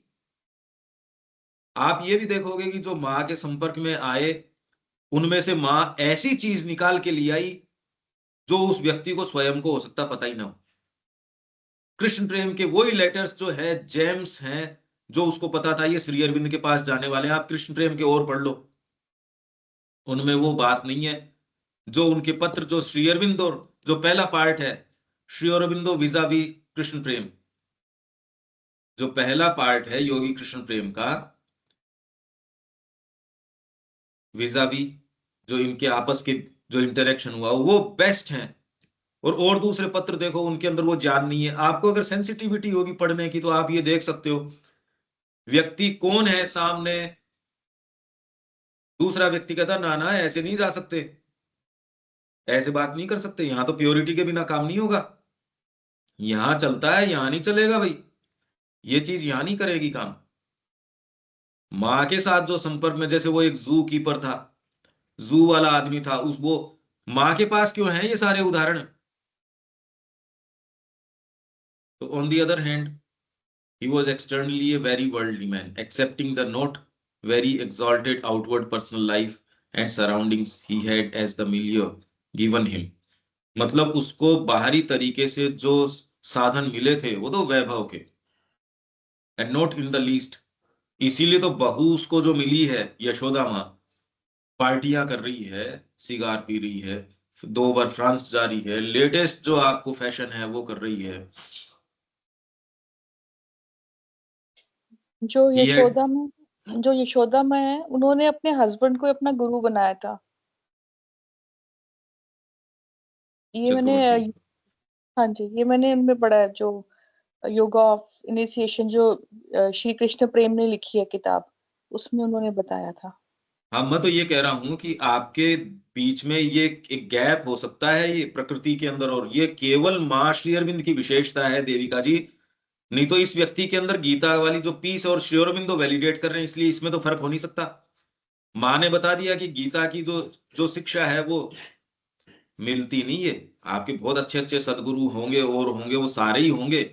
आप ये भी देखोगे कि जो माँ के संपर्क में आए, उनमें से माँ ऐसी चीज निकाल के ले आई जो उस व्यक्ति को स्वयं को हो सकता पता ही ना हो। कृष्ण प्रेम के वही लेटर्स जो है, जेम्स हैं, जो उसको पता था ये श्री अरविंद के पास जाने वाले हैं। आप कृष्ण प्रेम के और पढ़ लो, उनमें वो बात नहीं है। जो उनके पत्र, जो श्री अरविंद, और जो पहला पार्ट है श्री अरविंदो विजावी कृष्ण प्रेम, जो पहला पार्ट है योगी कृष्ण प्रेम का, विजावी जो इनके आपस के जो इंटरेक्शन हुआ वो बेस्ट हैं। और दूसरे पत्र देखो उनके अंदर वो ज्ञान नहीं है। आपको अगर सेंसिटिविटी होगी पढ़ने की तो आप ये देख सकते हो व्यक्ति कौन है सामने, दूसरा व्यक्ति कहता ना ना ऐसे नहीं जा सकते, ऐसे बात नहीं कर सकते, यहां तो प्योरिटी के बिना काम नहीं होगा, यहां चलता है यहां नहीं चलेगा भाई, ये चीज यहां नहीं करेगी काम। माँ के साथ जो संपर्क में, जैसे वो एक जू कीपर था, जू वाला आदमी था, उस वो माँ के पास क्यों है ये सारे उदाहरण। तो on the other hand he was externally a very worldly man, accepting the not very exalted outward personal life and surroundings he had as the milieu given him। मतलब उसको बाहरी तरीके से जो साधन मिले थे वो तो वैभव के, and not in the least. इसीलिए तो बहू उसको जो मिली है यशोदा माँ, पार्टियां कर रही है, सिगार पी रही है, 2 बार फ्रांस जा रही है, लेटेस्ट जो आपको फैशन है वो कर रही है। जो ही हैड यशोदा में जो यशोदा में है, उन्होंने अपने हस्बैंड को अपना गुरु बनाया था। ये मैंने चक्रवर्ती। हाँ जी, ये मैंने इनमें पढ़ा है, जो योगा ऑफ इनिशिएशन जो श्री कृष्ण प्रेम ने लिखी है किताब, उसमें उन्होंने बताया था। हाँ मैं तो ये कह रहा हूं कि आपके बीच में ये एक गैप हो सकता है ये प्रकृति के अंदर, और ये केवल माँ श्री अरविंद की विशेषता है देविका जी। नहीं तो इस व्यक्ति के अंदर गीता वाली जो पीस और श्री अरविंद तो वैलिडेट कर रहे हैं, इसलिए इसमें तो फर्क हो नहीं सकता। माँ ने बता दिया कि गीता की जो जो शिक्षा है वो मिलती नहीं है। आपके बहुत अच्छे अच्छे सदगुरु होंगे और होंगे, वो सारे ही होंगे,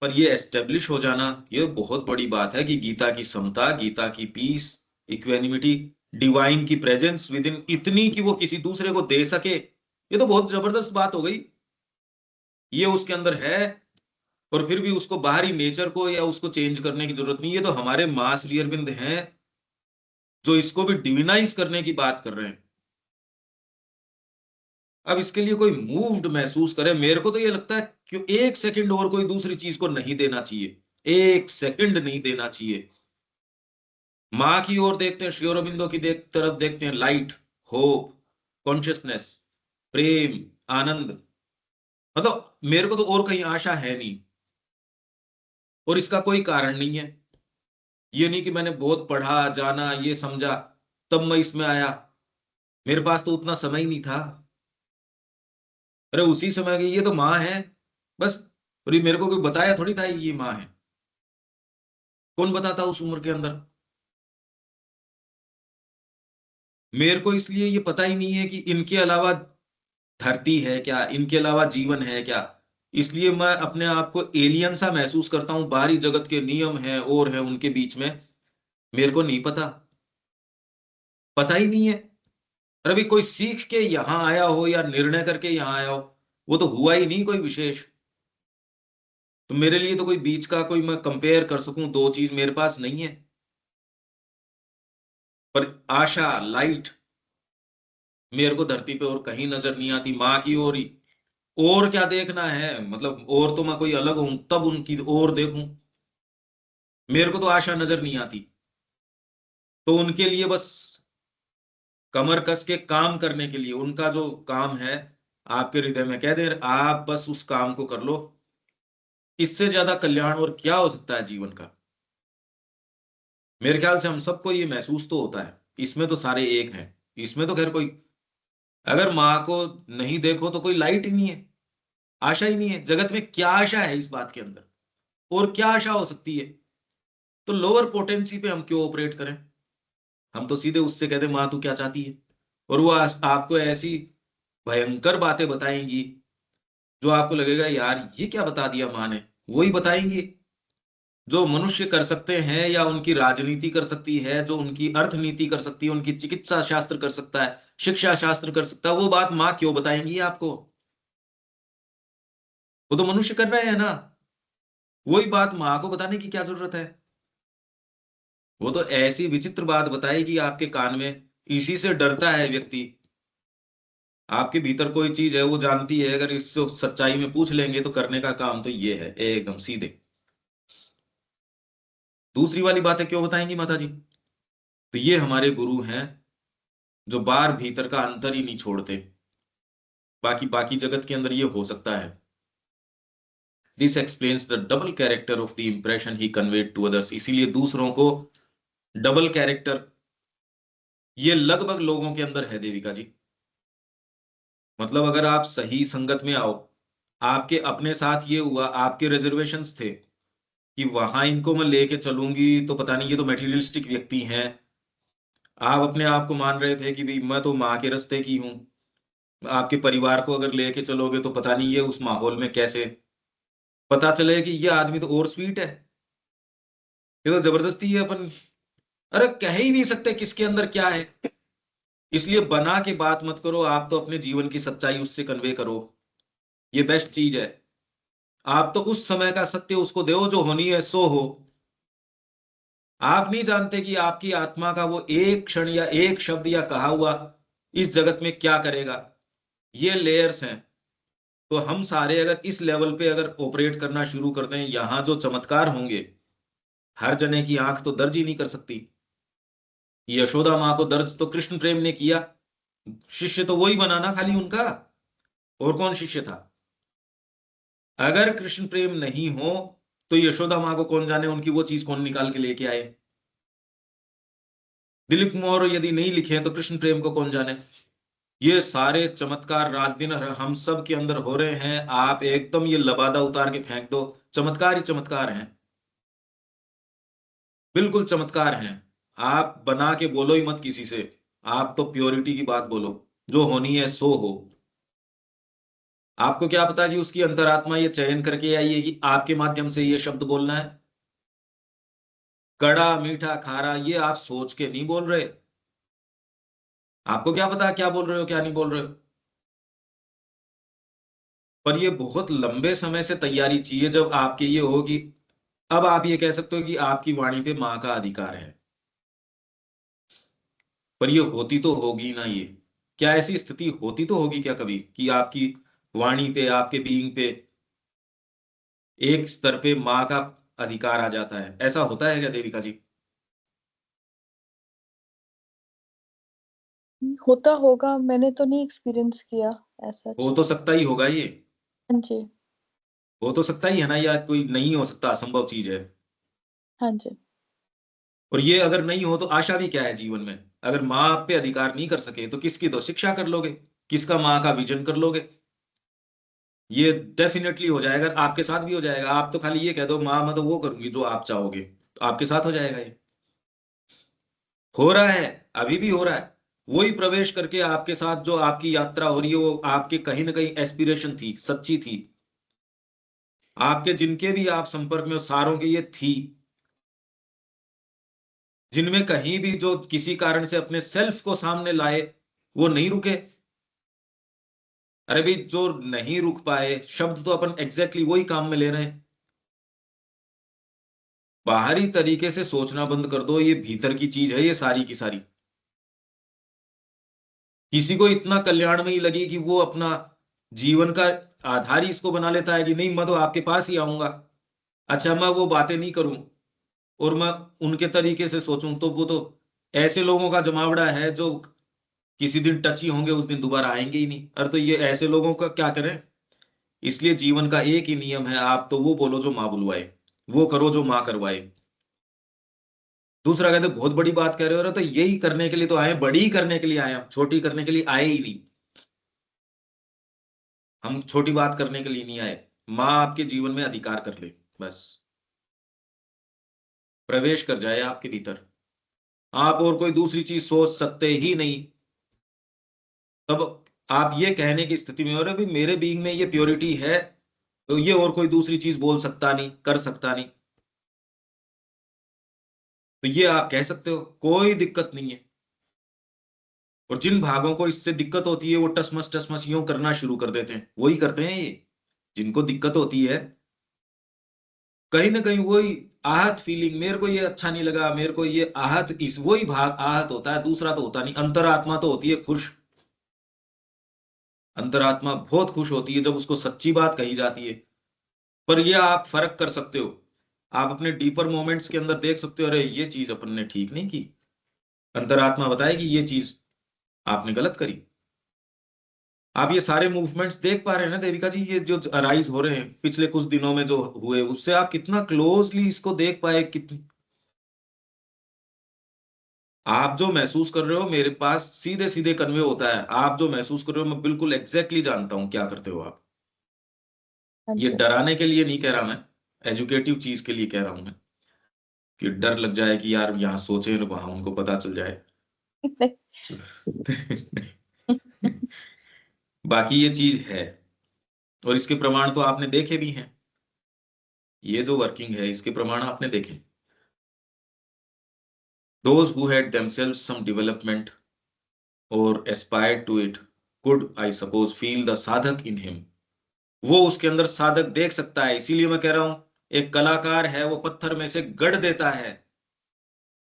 पर ये एस्टेब्लिश हो जाना ये बहुत बड़ी बात है कि गीता की समता, गीता की पीस, इक्वेनिमिटी, डिवाइन की प्रेजेंस विद इन इतनी कि वो किसी दूसरे को दे सके, ये तो बहुत जबरदस्त बात हो गई। ये उसके अंदर है, और फिर भी उसको बाहरी नेचर को या उसको चेंज करने की जरूरत नहीं। ये तो हमारे मां श्री अरविंद हैं जो इसको भी डिविनाइज करने की बात कर रहे हैं। अब इसके लिए कोई मूव्ड महसूस करे, मेरे को तो ये लगता है कि 1 सेकंड और कोई दूसरी चीज को नहीं देना चाहिए, 1 सेकंड नहीं देना चाहिए। माँ की ओर देखते हैं, श्री अरबिंदो की तरफ देखते हैं, लाइट, होप, कॉन्शियसनेस, प्रेम, आनंद, मतलब मेरे को तो और कहीं आशा है नहीं, और इसका कोई कारण नहीं है। ये नहीं कि मैंने बहुत पढ़ा जाना ये समझा तब मैं इसमें आया, मेरे पास तो उतना समय ही नहीं था। अरे उसी समय की ये तो माँ है बस, और ये मेरे को कोई बताया थोड़ी था ये माँ है, कौन बताता उस उम्र के अंदर। मेरे को इसलिए ये पता ही नहीं है कि इनके अलावा धरती है क्या, इनके अलावा जीवन है क्या, इसलिए मैं अपने आप को एलियन सा महसूस करता हूं। बाहरी जगत के नियम है और है उनके बीच में, मेरे को नहीं पता, पता ही नहीं है। और अभी कोई सीख के यहां आया हो या निर्णय करके यहां आया हो, वो तो हुआ ही नहीं कोई विशेष। तो मेरे लिए तो कोई बीच का कोई मैं कंपेयर कर सकूं दो चीज मेरे पास नहीं है। पर आशा, लाइट मेरे को धरती पे और कहीं नजर नहीं आती, माँ की ओर ही। और क्या देखना है, मतलब और तो मैं कोई अलग हूं तब उनकी और देखूं, मेरे को तो आशा नजर नहीं आती। तो उनके लिए बस कमर कस के काम करने के लिए, उनका जो काम है आपके हृदय में कह दे, आप बस उस काम को कर लो। इससे ज्यादा कल्याण और क्या हो सकता है जीवन का। मेरे ख्याल से हम सबको ये महसूस तो होता है, इसमें तो सारे एक हैं। इसमें तो खैर कोई, अगर माँ को नहीं देखो तो कोई लाइट ही नहीं है, आशा ही नहीं है। जगत में क्या आशा है इस बात के अंदर, और क्या आशा हो सकती है। तो लोअर पोटेंसी पे हम क्यों ऑपरेट करें, हम तो सीधे उससे कहते माँ तू क्या चाहती है, और वो आपको ऐसी भयंकर बातें बताएंगी जो आपको लगेगा यार ये क्या बता दिया माँ ने। वही बताएंगे जो मनुष्य कर सकते हैं, या उनकी राजनीति कर सकती है, जो उनकी अर्थनीति कर सकती है, उनकी चिकित्सा शास्त्र कर सकता है, शिक्षा शास्त्र कर सकता है, वो बात माँ क्यों बताएंगी आपको। वो तो मनुष्य कर रहे हैं ना, वही बात माँ को बताने की क्या जरूरत है। वो तो ऐसी विचित्र बात बताएगी आपके कान में, इसी से डरता है व्यक्ति। आपके भीतर कोई चीज है वो जानती है, अगर इससे सच्चाई में पूछ लेंगे तो करने का काम तो ये है एकदम सीधे। दूसरी वाली बातें क्यों बताएंगी माता जी। तो ये हमारे गुरु हैं जो बाहर भीतर का अंतर ही नहीं छोड़ते। बाकी बाकी जगत के अंदर ये हो सकता है। This explains the double character of the impression he conveyed to others. इसीलिए दूसरों को डबल कैरेक्टर ये लगभग लोगों के अंदर है देविका जी। मतलब अगर आप सही संगत में आओ, आपके अपने साथ ये हुआ, आपके रिजर्वेशंस थे कि वहां इनको मैं लेके चलूंगी तो पता नहीं ये तो मेटीरियलिस्टिक व्यक्ति हैं। आप अपने आप को मान रहे थे कि भाई मैं तो माँ के रास्ते की हूँ। आपके परिवार को अगर लेके चलोगे तो पता नहीं ये उस माहौल में कैसे पता चले कि ये आदमी तो और स्वीट है, ये तो जबरदस्ती है अपन। अरे कह ही नहीं सकते किसके अंदर क्या है। इसलिए बना के बात मत करो, आप तो अपने जीवन की सच्चाई उससे कन्वे करो। ये बेस्ट चीज है। आप तो उस समय का सत्य उसको दो, जो होनी है सो हो। आप नहीं जानते कि आपकी आत्मा का वो एक क्षण या एक शब्द या कहा हुआ इस जगत में क्या करेगा। ये लेयर्स हैं। तो हम सारे अगर इस लेवल पे अगर ऑपरेट करना शुरू कर दें, यहां जो चमत्कार होंगे, हर जने की आंख तो दर्ज ही नहीं कर सकती। यशोदा माँ को दर्ज तो कृष्ण प्रेम ने किया। शिष्य तो वही बनाना खाली उनका, और कौन शिष्य था। अगर कृष्ण प्रेम नहीं हो तो यशोदा माँ को कौन जाने उनकी वो चीज कौन निकाल के लेके आए। दिलीप कुमार यदि नहीं लिखे तो कृष्ण प्रेम को कौन जाने। ये सारे चमत्कार रात दिन हम सब के अंदर हो रहे हैं। आप एकदम ये लबादा उतार के फेंक दो, चमत्कार ही चमत्कार हैं। बिल्कुल चमत्कार हैं। आप बना के बोलो ही मत किसी से। आप तो प्योरिटी की बात बोलो, जो होनी है सो हो। आपको क्या पता कि उसकी अंतरात्मा ये चयन करके आई है कि आपके माध्यम से ये शब्द बोलना है। कड़ा मीठा खारा ये आप सोच के नहीं बोल रहे। आपको क्या पता क्या बोल रहे हो क्या नहीं बोल रहे हो। पर ये बहुत लंबे समय से तैयारी चाहिए, जब आपके ये हो कि अब आप ये कह सकते हो कि आपकी वाणी पे मां का अधिकार है। पर ये होती तो होगी ना ये। क्या ऐसी स्थिति होती तो होगी क्या कभी कि आपकी वाणी पे, आपके बीइंग पे एक स्तर पे माँ का अधिकार आ जाता है। ऐसा होता है क्या देविका जी? होता होगा, मैंने तो नहीं एक्सपीरियंस किया ऐसा। हो तो सकता ही होगा ये। हाँ जी। हो तो सकता ही है ना, या कोई नहीं हो सकता, असंभव चीज है। हाँ जी। और ये अगर नहीं हो तो आशा भी क्या है जीवन में। अगर माँ आप पे अधिकार नहीं कर सके तो किसकी तो शिक्षा कर लोगे, किसका माँ का विजन कर लोगे। ये डेफिनेटली हो जाएगा, आपके साथ भी हो जाएगा। आप तो खाली ये कह दो माँ मैं तो वो करूंगी जो आप चाहोगे, तो आपके साथ हो जाएगा ये। हो रहा है, अभी भी हो रहा है। वही प्रवेश करके आपके साथ जो आपकी यात्रा हो रही है, वो आपके कहीं ना कहीं एस्पिरेशन थी, सच्ची थी। आपके जिनके भी आप संपर्क में हो सारों की ये थी, जिनमें कहीं भी जो किसी कारण से अपने सेल्फ को सामने लाए वो नहीं रुके। अरे भाई जो नहीं रुक पाए, शब्द तो अपन एग्जैक्टली वही काम में ले रहे हैं। बाहरी तरीके से सोचना बंद कर दो, ये भीतर की चीज है ये सारी की सारी। किसी को इतना कल्याणमयी लगी कि वो अपना जीवन का आधार ही इसको बना लेता है कि नहीं मैं तो आपके पास ही आऊंगा। अच्छा मैं वो बातें नहीं करूं और मैं उनके तरीके से सोचूं, तो वो तो ऐसे लोगों का जमावड़ा है जो किसी दिन टच ही होंगे, उस दिन दोबारा आएंगे ही नहीं। अरे तो ये ऐसे लोगों का क्या करें। इसलिए जीवन का एक ही नियम है, आप तो वो बोलो जो माँ बुलवाए, वो करो जो माँ करवाए। दूसरा कहते बहुत बड़ी बात कह रहे हो, अरे तो यही करने के लिए तो आए, बड़ी करने के लिए आए, हम छोटी करने के लिए आए ही नहीं। हम छोटी बात करने के लिए नहीं आए। माँ आपके जीवन में अधिकार कर ले, बस प्रवेश कर जाए आपके भीतर। आप और कोई दूसरी चीज सोच सकते ही नहीं। तब आप ये कहने की स्थिति में हो रहे भाई मेरे बीइंग में ये प्योरिटी है, तो ये और कोई दूसरी चीज बोल सकता नहीं, कर सकता नहीं। तो ये आप कह सकते हो, कोई दिक्कत नहीं है। और जिन भागों को इससे दिक्कत होती है वो टसमस यूं करना शुरू कर देते हैं, वही करते हैं ये। जिनको दिक्कत होती है कहीं ना कहीं वही आहत फीलिंग, मेरे को ये अच्छा नहीं लगा, मेरे को ये आहत, इस वही भाग आहत होता है, दूसरा तो होता नहीं। अंतरात्मा तो होती है खुश। अंतरात्मा बहुत खुश होती है जब उसको सच्ची बात कही जाती है। पर ये आप फर्क कर सकते हो। आप अपने डीपर मोमेंट्स के अंदर देख सकते हो, अरे ये चीज अपन ने ठीक नहीं की। अंतरात्मा बताएगी ये चीज आपने गलत करी। आप ये सारे मूवमेंट्स देख पा रहे हैं ना देविका जी, ये जो अराइज हो रहे हैं पिछले कुछ दिनों में जो हुए, उससे आप कितना क्लोजली इसको देख पाए, कितनी आप जो महसूस कर रहे हो मेरे पास सीधे सीधे कन्वे होता है। आप जो महसूस कर रहे हो मैं बिल्कुल एग्जैक्टली जानता हूं क्या करते हो आप। हाँ ये जी। डराने के लिए नहीं कह रहा मैं, एजुकेटिव चीज के लिए कह रहा हूं मैं, कि डर लग जाए कि यार यहाँ सोचे न वहां उनको पता चल जाए। बाकी ये चीज है, और इसके प्रमाण तो आपने देखे भी हैं। ये जो वर्किंग है इसके प्रमाण आपने देखे। Those who had themselves some development or aspired to it could, I suppose, feel the साधक in him। वो उसके अंदर साधक देख सकता है। इसीलिए मैं कह रहा हूं एक कलाकार है वो पत्थर में से गढ़ देता है।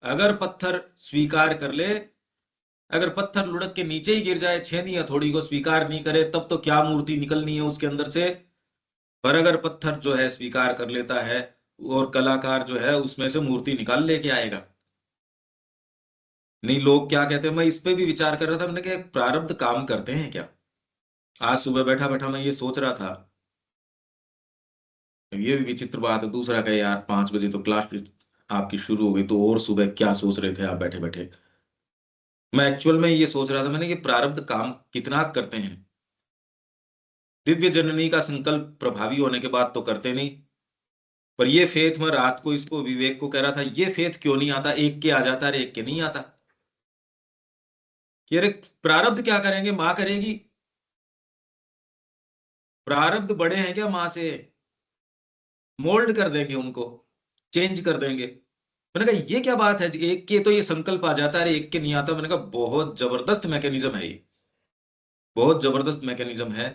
अगर पत्थर स्वीकार कर ले, अगर पत्थर लुढ़क के नीचे ही गिर जाए, छेनी हथौड़ी को स्वीकार नहीं करे, तब तो क्या मूर्ति निकलनी है उसके अंदर से। पर अगर पत्थर जो है स्वीकार कर लेता है, और कलाकार जो है उसमें से मूर्ति निकाल लेके आएगा। नहीं, लोग क्या कहते हैं, मैं इस पे भी विचार कर रहा था, मैंने कहा प्रारब्ध काम करते हैं क्या। आज सुबह बैठा बैठा मैं ये सोच रहा था। ये भी विचित्र बात है। दूसरा कहे यार 5 बजे तो क्लास आपकी शुरू हो गई, तो और सुबह क्या सोच रहे थे आप बैठे बैठे। मैं एक्चुअल में ये सोच रहा था, मैंने ये प्रारब्ध काम कितना करते हैं। दिव्य जननी का संकल्प प्रभावी होने के बाद तो करते नहीं। पर ये फेथ, मैं रात को इसको विवेक को कह रहा था, ये फेथ क्यों नहीं आता, एक के आ जाता है एक के नहीं आता। कि अरे प्रारब्ध क्या करेंगे, माँ करेगी। प्रारब्ध बड़े हैं क्या माँ से, मोल्ड कर देंगे उनको, चेंज कर देंगे। मैंने कहा ये क्या बात है जी, एक के तो ये संकल्प आ जाता है एक के नहीं आता। मैंने कहा बहुत जबरदस्त मैकेनिज्म है ये, बहुत जबरदस्त मैकेनिज्म है।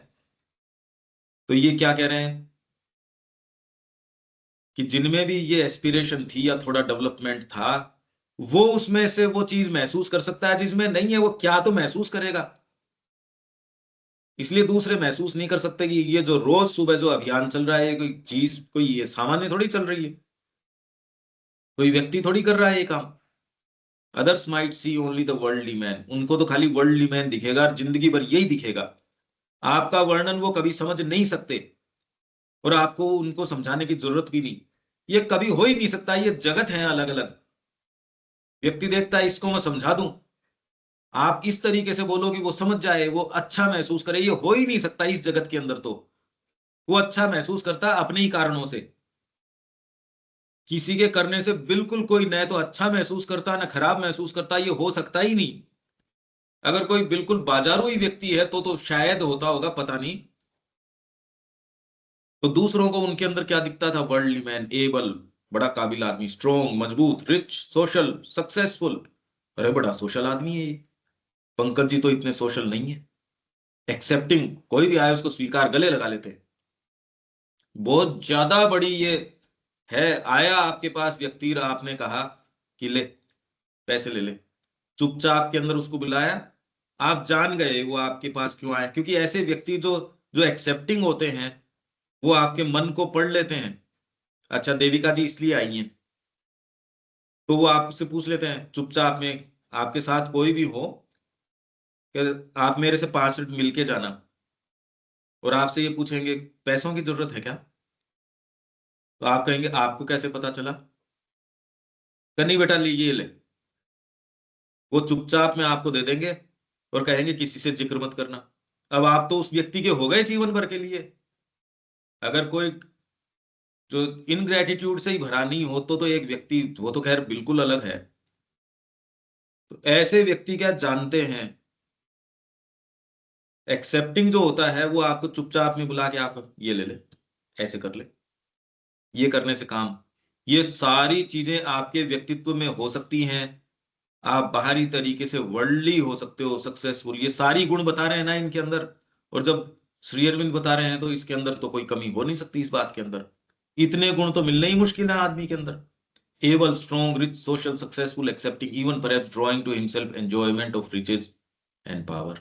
तो ये क्या कह रहे हैं कि जिनमें भी ये एस्पिरेशन थी या थोड़ा डेवलपमेंट था, वो उसमें से वो चीज महसूस कर सकता है। जिसमें नहीं है वो क्या तो महसूस करेगा। इसलिए दूसरे महसूस नहीं कर सकते कि ये जो रोज सुबह जो अभियान चल रहा है, कोई चीज कोई ये सामान्य थोड़ी चल रही है, कोई व्यक्ति थोड़ी कर रहा है ये काम। Others might see only the worldly man, उनको तो खाली वर्ल्डली मैन दिखेगा, जिंदगी भर यही दिखेगा। आपका वर्णन वो कभी समझ नहीं सकते, और आपको उनको समझाने की जरूरत भी नहीं। ये कभी हो ही नहीं सकता। ये जगत है अलग अलग। व्यक्ति देखता है इसको मैं समझा दूं, आप इस तरीके से बोलो कि वो समझ जाए, वो अच्छा महसूस करे, ये हो ही नहीं सकता इस जगत के अंदर। तो वो अच्छा महसूस करता है अपने ही कारणों से। किसी के करने से बिल्कुल कोई न तो अच्छा महसूस करता न खराब महसूस करता, ये हो सकता ही नहीं। अगर कोई बिल्कुल बाजारू ही व्यक्ति है तो शायद होता होगा, पता नहीं। तो दूसरों को उनके अंदर क्या दिखता था, वर्ल्डली मैन, एबल, बड़ा काबिल आदमी, स्ट्रॉन्ग, मजबूत, रिच, सोशल, सक्सेसफुल। अरे बड़ा सोशल आदमी है ये। पंकज जी तो इतने सोशल नहीं है। एक्सेप्टिंग, कोई भी आए उसको स्वीकार, गले लगा लेते हैं। बहुत ज्यादा बड़ी ये है। आया आपके पास व्यक्ति, आपने कहा कि ले पैसे ले ले, चुपचाप के अंदर उसको बुलाया, आप जान गए वो आपके पास क्यों आए। क्योंकि ऐसे व्यक्ति जो जो एक्सेप्टिंग होते हैं, वो आपके मन को पढ़ लेते हैं। अच्छा देविका जी इसलिए आई हैं, तो वो आपसे पूछ लेते हैं चुपचाप में, आपके साथ कोई भी हो, कि आप मेरे से 5 मिनट मिल के जाना, और आपसे ये पूछेंगे पैसों की जरूरत है क्या, तो आप कहेंगे आपको कैसे पता चला। नहीं बेटा लीजिए ले। वो चुपचाप में आपको दे देंगे और कहेंगे किसी से जिक्र मत करना। अब आप तो उस व्यक्ति के हो गए जीवन भर के लिए। अगर कोई जो इनग्रेटिट्यूड से ही भरा नहीं हो तो एक व्यक्ति, वो तो खैर बिल्कुल अलग है। तो ऐसे व्यक्ति क्या जानते हैं, एक्सेप्टिंग जो होता है वो आपको चुपचाप में बुला के आप ये ले ले, ऐसे कर ले, ये करने से काम। ये सारी चीजें आपके व्यक्तित्व में हो सकती हैं। आप बाहरी तरीके से वर्ल्डली हो सकते हो, सक्सेसफुल, ये सारी गुण बता रहे हैं ना इनके अंदर। और जब श्री अरविंद बता रहे हैं तो इसके अंदर तो कोई कमी हो नहीं सकती इस बात के अंदर। इतने गुण तो मिलने ही मुश्किल है आदमी के अंदर। Able, strong, rich, social, successful, accepting, even perhaps drawing to himself enjoyment of riches and power.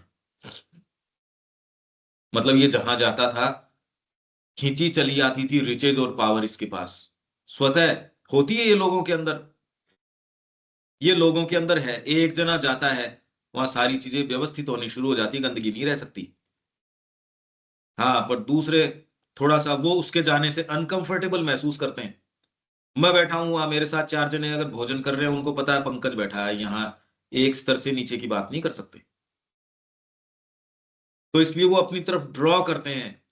मतलब ये जहां जाता था खींची चली आती थी रिचेज और पावर इसके पास, स्वतः होती है ये लोगों के अंदर। ये लोगों के अंदर है। एक जना जाता है, वहां सारी चीजें व्यवस्थित होनी शुरू हो जाती, गंदगी नहीं रह सकती। हाँ, पर दूसरे थोड़ा सा वो उसके जाने से अनकंफर्टेबल महसूस करते हैं। मैं बैठा हूँ वहां, मेरे साथ 4 जने अगर भोजन कर रहे हैं, उनको पता है पंकज बैठा है यहाँ, एक स्तर से नीचे की बात नहीं कर सकते, तो इसलिए वो अपनी तरफ ड्रॉ करते हैं।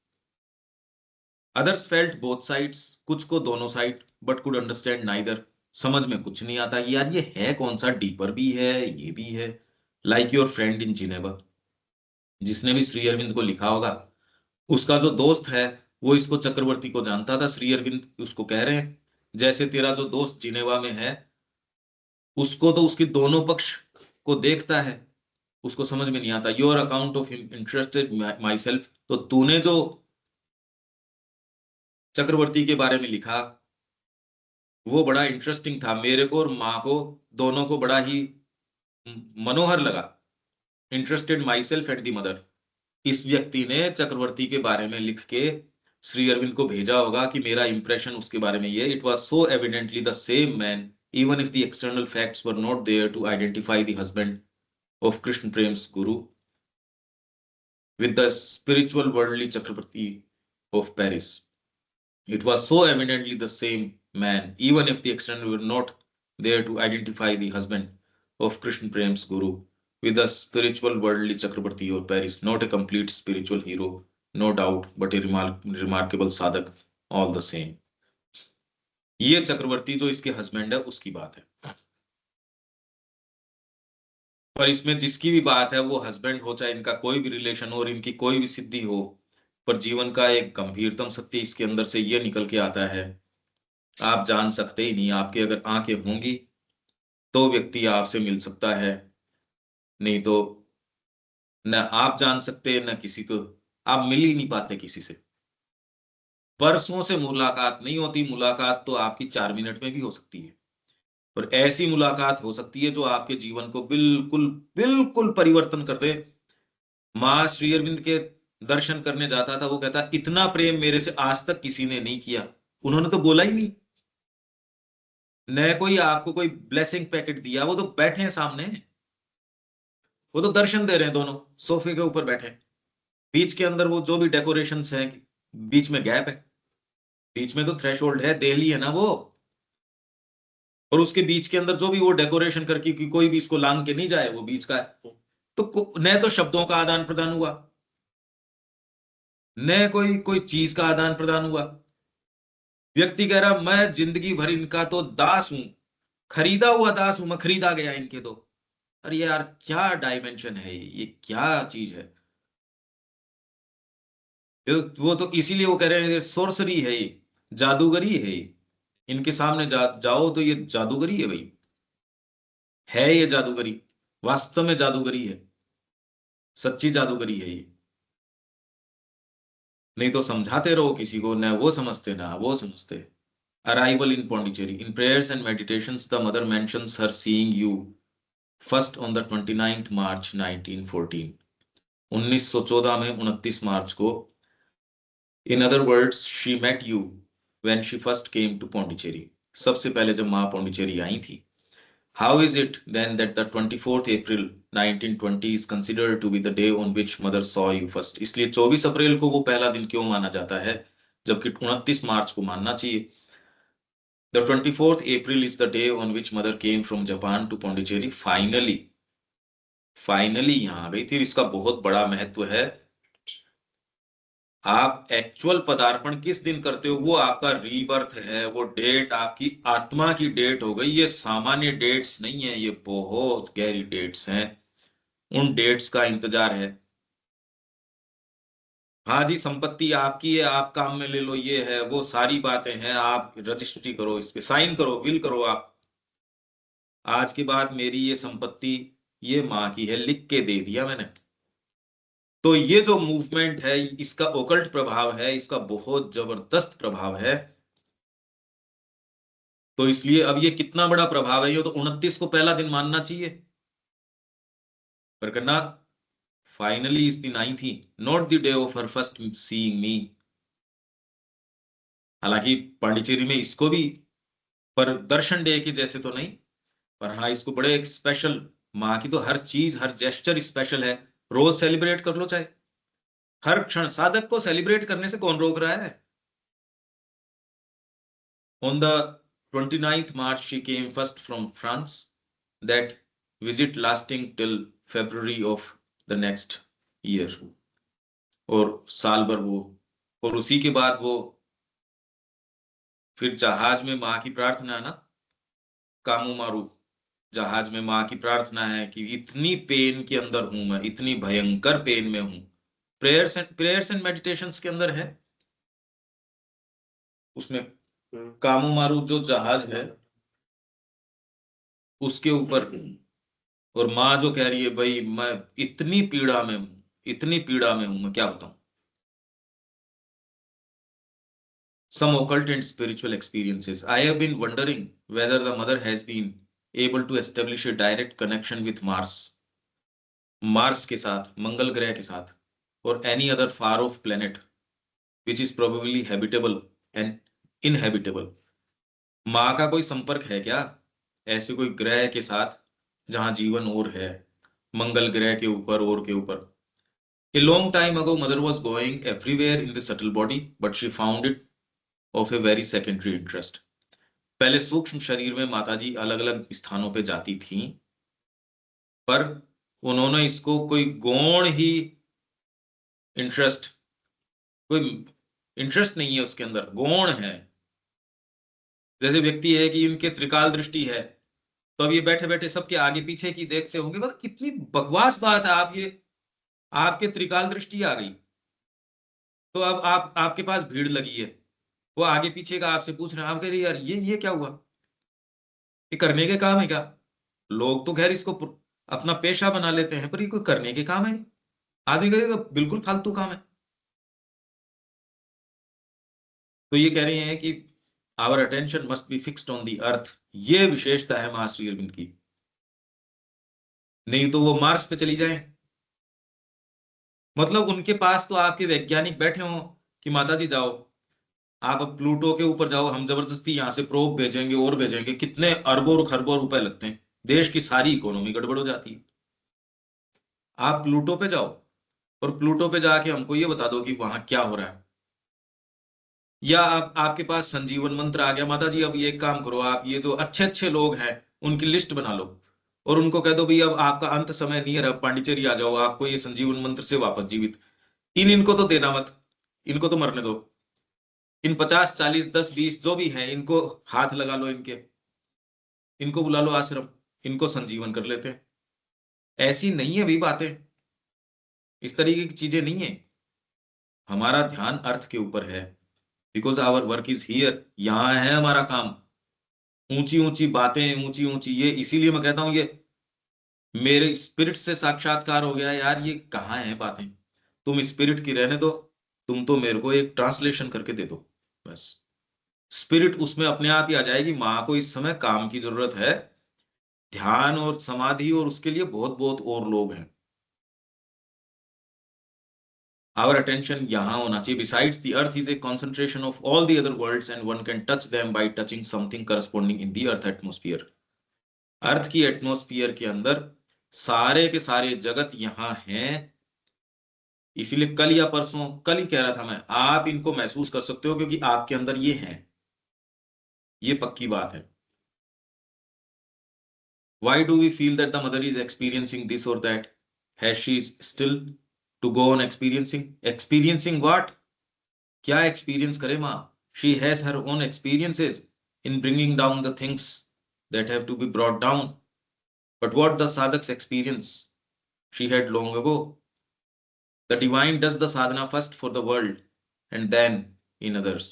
अदर्स फेल्ट बोथ साइड्स, कुछ को दोनों side, but could understand neither, समझ में कुछ नहीं आता कि यार ये है कौन सा, डीपर भी है ये भी है। Like your friend in Geneva, जिसने भी श्री अरविंद को लिखा होगा, उसका जो दोस्त है वो इसको चक्रवर्ती को जानता था। श्री अरविंद उसको कह रहे हैं जैसे तेरा जो दोस्त जिनेवा में है, उसको तो उसके दोनों पक्ष को देखता है, उसको समझ में नहीं आता। Your account of interested my self, तो तूने जो चक्रवर्ती के बारे में लिखा वो बड़ा इंटरेस्टिंग था, मेरे को और माँ को दोनों को बड़ा ही मनोहर लगा। Interested my self and the mother, इस व्यक्ति ने चक्रवर्ती के बारे में लिख के श्री अरविंद को भेजा होगा कि मेरा इंप्रेशन उसके बारे में ये, it was so evidently the same man even if the external facts were not there to identify the husband of Krishna Prem's guru with the spiritual worldly Chakravarti of Paris. It was so evidently the same man, even if the external were not there to identify the husband of Krishna Prem's Guru with the spiritual worldly Chakravarti of Paris, not a complete spiritual hero, no doubt, but a remarkable sadhak all the same. ये चक्रवर्ती जो इसके husband है उसकी बात है, पर इसमें जिसकी भी बात है वो हस्बैंड हो, चाहे इनका कोई भी रिलेशन हो और इनकी कोई भी सिद्धि हो, पर जीवन का एक गंभीरतम सत्य इसके अंदर से ये निकल के आता है, आप जान सकते ही नहीं। आपके अगर आंखें होंगी तो व्यक्ति आपसे मिल सकता है, नहीं तो न आप जान सकते न किसी को, आप मिल ही नहीं पाते किसी से। परसों से मुलाकात नहीं होती, मुलाकात तो आपकी 4 मिनट में भी हो सकती है, और ऐसी मुलाकात हो सकती है जो आपके जीवन को बिल्कुल बिल्कुल परिवर्तन कर दे। माँ श्री अरविंद के दर्शन करने जाता था, वो कहता इतना प्रेम मेरे से आज तक किसी ने नहीं किया। उन्होंने तो बोला ही नहीं, न कोई आपको कोई ब्लेसिंग पैकेट दिया, वो तो बैठे हैं सामने, वो तो दर्शन दे रहे हैं, दोनों सोफे के ऊपर बैठे हैं। बीच के अंदर वो जो भी डेकोरेशन है, बीच में गैप है, बीच में तो थ्रेशोल्ड है, दिल्ली है ना वो, और उसके बीच के अंदर जो भी वो डेकोरेशन करके कि कोई भी इसको लांग के नहीं जाए, वो बीच का है। तो न तो शब्दों का आदान प्रदान हुआ, न कोई कोई चीज का आदान प्रदान हुआ। व्यक्ति कह रहा मैं जिंदगी भर इनका तो दास हूं, खरीदा हुआ दास हूं, मैं खरीदा गया इनके तो। अरे यार क्या डायमेंशन है ये क्या चीज है। वो तो इसीलिए वो कह रहे हैं सोर्सरी है ये, जादूगरी है ये। इनके सामने जाओ तो ये जादूगरी है भाई, है ये जादूगरी, वास्तव में जादूगरी है, सच्ची जादूगरी है ये। नहीं तो समझाते रहो किसी को, ना वो समझते ना वो समझते। Arrival in Pondicherry, in prayers and meditations the Mother mentions her seeing you first on the 29th March 1914, 1914 में 29 मार्च को। In other words she met you when she first came to Pondicherry, सबसे पहले जब माँ पौंडीचेरी आई थी। How is it then that the 24th April 1920 is considered to be the day on which mother saw you first? इसलिए 24 अप्रैल को वो पहला दिन क्यों माना जाता है जबकि 29 मार्च को मानना चाहिए? The 24th April is the day on which mother came from Japan to Pondicherry finally, finally यहाँ आ गई थी। इसका बहुत बड़ा महत्व है। आप एक्चुअल पदार्पण किस दिन करते हो वो आपका रीबर्थ है, वो डेट आपकी आत्मा की डेट हो गई। ये सामान्य डेट्स नहीं है, ये बहुत गहरी डेट्स हैं, उन डेट्स का इंतजार है। हाँ जी, संपत्ति आपकी है, आप काम में ले लो, ये है वो सारी बातें हैं, आप रजिस्ट्री करो, इस पे साइन करो, विल करो आप। आज के बाद मेरी ये संपत्ति ये माँ की है, लिख के दे दिया मैंने। तो ये जो मूवमेंट है इसका ओकल्ट प्रभाव है, इसका बहुत जबरदस्त प्रभाव है। तो इसलिए अब ये कितना बड़ा प्रभाव है, ये तो 29 को पहला दिन मानना चाहिए, पर करना फाइनली इस दिन आई थी, not the day of her first seeing मी। हालांकि पांडिचेरी में इसको भी, पर दर्शन डे के जैसे तो नहीं, पर हाँ इसको बड़े एक स्पेशल, माँ की तो हर चीज हर जेस्चर स्पेशल है, रोज सेलिब्रेट कर लो चाहे, हर क्षण। साधक को सेलिब्रेट करने से कौन रोक रहा है? On the 29th March, she came first from France, that visit lasting till February of the next year. और साल भर वो, और उसी के बाद वो फिर जहाज में माँ की प्रार्थना है ना, कामू मारू, जहाज में माँ की प्रार्थना है कि इतनी पेन के अंदर हूं मैं, इतनी भयंकर पेन में हूं। प्रेयर्स एंड मेडिटेशंस के अंदर है उसमें, कामू मारू जो जहाज है उसके ऊपर, और माँ जो कह रही है भाई मैं इतनी पीड़ा में हूं, इतनी पीड़ा में हूं, मैं क्या बताऊं। Some occult and spiritual experiences. I have been wondering whether the mother has been able to establish a direct connection with Mars, Mars के साथ, मंगल ग्रह के साथ, और any other far off planet which is probably habitable and inhabitable. माँ का कोई संपर्क है क्या ऐसे कोई ग्रह के साथ जहां जीवन और है, मंगल ग्रह के ऊपर और के ऊपर? A long time ago, mother was going everywhere in the subtle body, but she found it of a very secondary interest. पहले सूक्ष्म शरीर में माताजी अलग अलग स्थानों पे जाती थीं, पर उन्होंने इसको कोई गौण ही इंटरेस्ट, कोई इंटरेस्ट नहीं है उसके अंदर, गौण है। जैसे व्यक्ति है कि इनके त्रिकाल दृष्टि है, तो अब ये बैठे बैठे सबके आगे पीछे की देखते होंगे, मतलब कितनी बकवास बात है। आप ये, आपके त्रिकाल दृष्टि आ गई, तो अब आप, आपके पास भीड़ लगी है, वो आगे पीछे का आपसे पूछ रहे हैं, आप कह रहे यार ये क्या हुआ, ये करने के काम है क्या? लोग तो खैर इसको अपना पेशा बना लेते हैं, पर ये कोई करने के काम है? आदमी कहे तो बिल्कुल फालतू काम है। तो ये कह रहे हैं कि our attention must be fixed on the earth, ये विशेषता है महाश्री अरविंद की, नहीं तो वो मार्स पे चली जाए। मतलब उनके पास तो आपके वैज्ञानिक बैठे हों कि माता जी जाओ, आप अब प्लूटो के ऊपर जाओ, हम जबरदस्ती यहां से प्रोब भेजेंगे और भेजेंगे, कितने अरबों और खरबों रुपए लगते हैं, देश की सारी इकोनॉमी गड़बड़ हो जाती है। आप प्लूटो पे जाओ और प्लूटो पे जाके हमको ये बता दो कि वहां क्या हो रहा है। या आप, आपके पास संजीवन मंत्र आ गया, माता जी अब ये काम करो, आप ये जो अच्छे अच्छे लोग हैं उनकी लिस्ट बना लो और उनको कह दो भाई अब आपका अंत समय नियर है, पांडिचेरी आ जाओ, आपको ये संजीवन मंत्र से वापस जीवित। इनको तो देना मत, इनको तो मरने दो, इन 50 40 10 20 जो भी हैं इनको हाथ लगा लो, इनको बुला लो आश्रम, इनको संजीवन कर लेते हैं। ऐसी नहीं है भी बातें, इस तरीके की चीजें नहीं है। हमारा ध्यान अर्थ के ऊपर है, because our work is here, यहाँ है हमारा काम। ऊंची ऊंची बातें, ऊंची ऊंची ये, इसीलिए मैं कहता हूं ये मेरे स्पिरिट से साक्षात्कार हो गया यार, ये कहाँ है बातें, तुम स्पिरिट की रहने दो, तुम तो मेरे को एक ट्रांसलेशन करके दे दो बस। स्पिरिट उसमें अपने आप ही आ जाएगी। माँ को इस समय काम की जरूरत है, ध्यान और समाधि, और उसके लिए बहुत बहुत और लोग हैं। Our attention यहाँ होना चाहिए। Besides, the earth is a concentration of all the other worlds and one can touch them by touching something corresponding in the earth atmosphere. अर्थ की एटमॉस्फियर के अंदर सारे के सारे जगत यहाँ हैं। इसीलिए कल या परसों, कल ही कह रहा था मैं, आप इनको महसूस कर सकते हो क्योंकि आपके अंदर ये हैं, ये पक्की बात है। Why do we feel that the mother is experiencing this or that? Has she still to go on experiencing? Experiencing what? क्या एक्सपीरियंस करे माँ? She has her own experiences in bringing down the things that have to be brought down. But what the sadhak's experience she had long ago? The divine does the sadhana first for the world and then in others.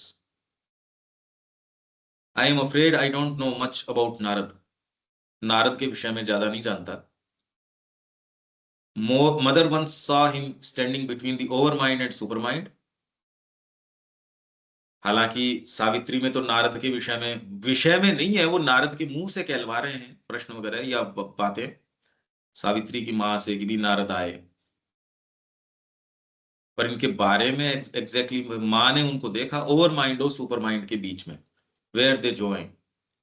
I am afraid I don't know much about Narad. Narad के विषय में ज्यादा नहीं जानता। Mother once saw him standing between the overmind and supermind. हालांकि सावित्री में तो नारद के विषय में नहीं है, वो नारद के मुंह से कहलवा रहे हैं प्रश्न वगैरह या बातें सावित्री की मां से कि भी नारद आए, पर इनके बारे में एग्जैक्टली मां ने उनको देखा ओवर माइंड और सुपर माइंड के बीच में, where they join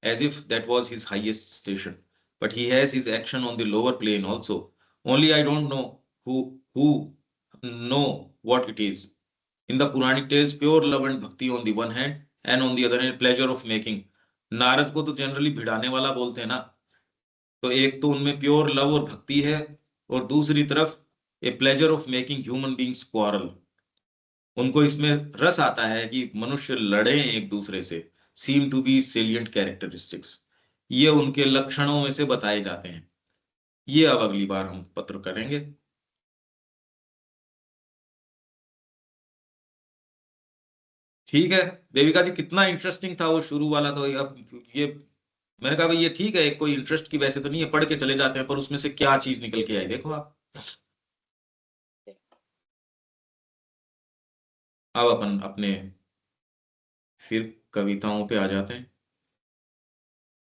as if that was his highest station. but he has his action on the lower plane also. Only I don't know who know what it is. In the Puranic tales, pure love and bhakti on the one hand, and on the other hand, pleasure of making. Narad को तो generally भिड़ाने वाला बोलते हैं ना, तो एक तो उनमें प्योर लव और भक्ति है, और दूसरी तरफ a pleasure of making human beings quarrel. उनको इसमें रस आता है कि मनुष्य लड़े एक दूसरे से। Seem to be salient characteristics, ये उनके लक्षणों में से बताए जाते हैं। ये अब अगली बार हम पत्र करेंगे। ठीक है देविका जी, कितना इंटरेस्टिंग था वो शुरू वाला। तो अब ये मैंने कहा भाई ये ठीक है, कोई इंटरेस्ट की वैसे तो नहीं है, पढ़ के चले जाते हैं, पर उसमें से क्या चीज निकल के आई देखो आप। अब अपन अपने फिर कविताओं पे आ जाते हैं।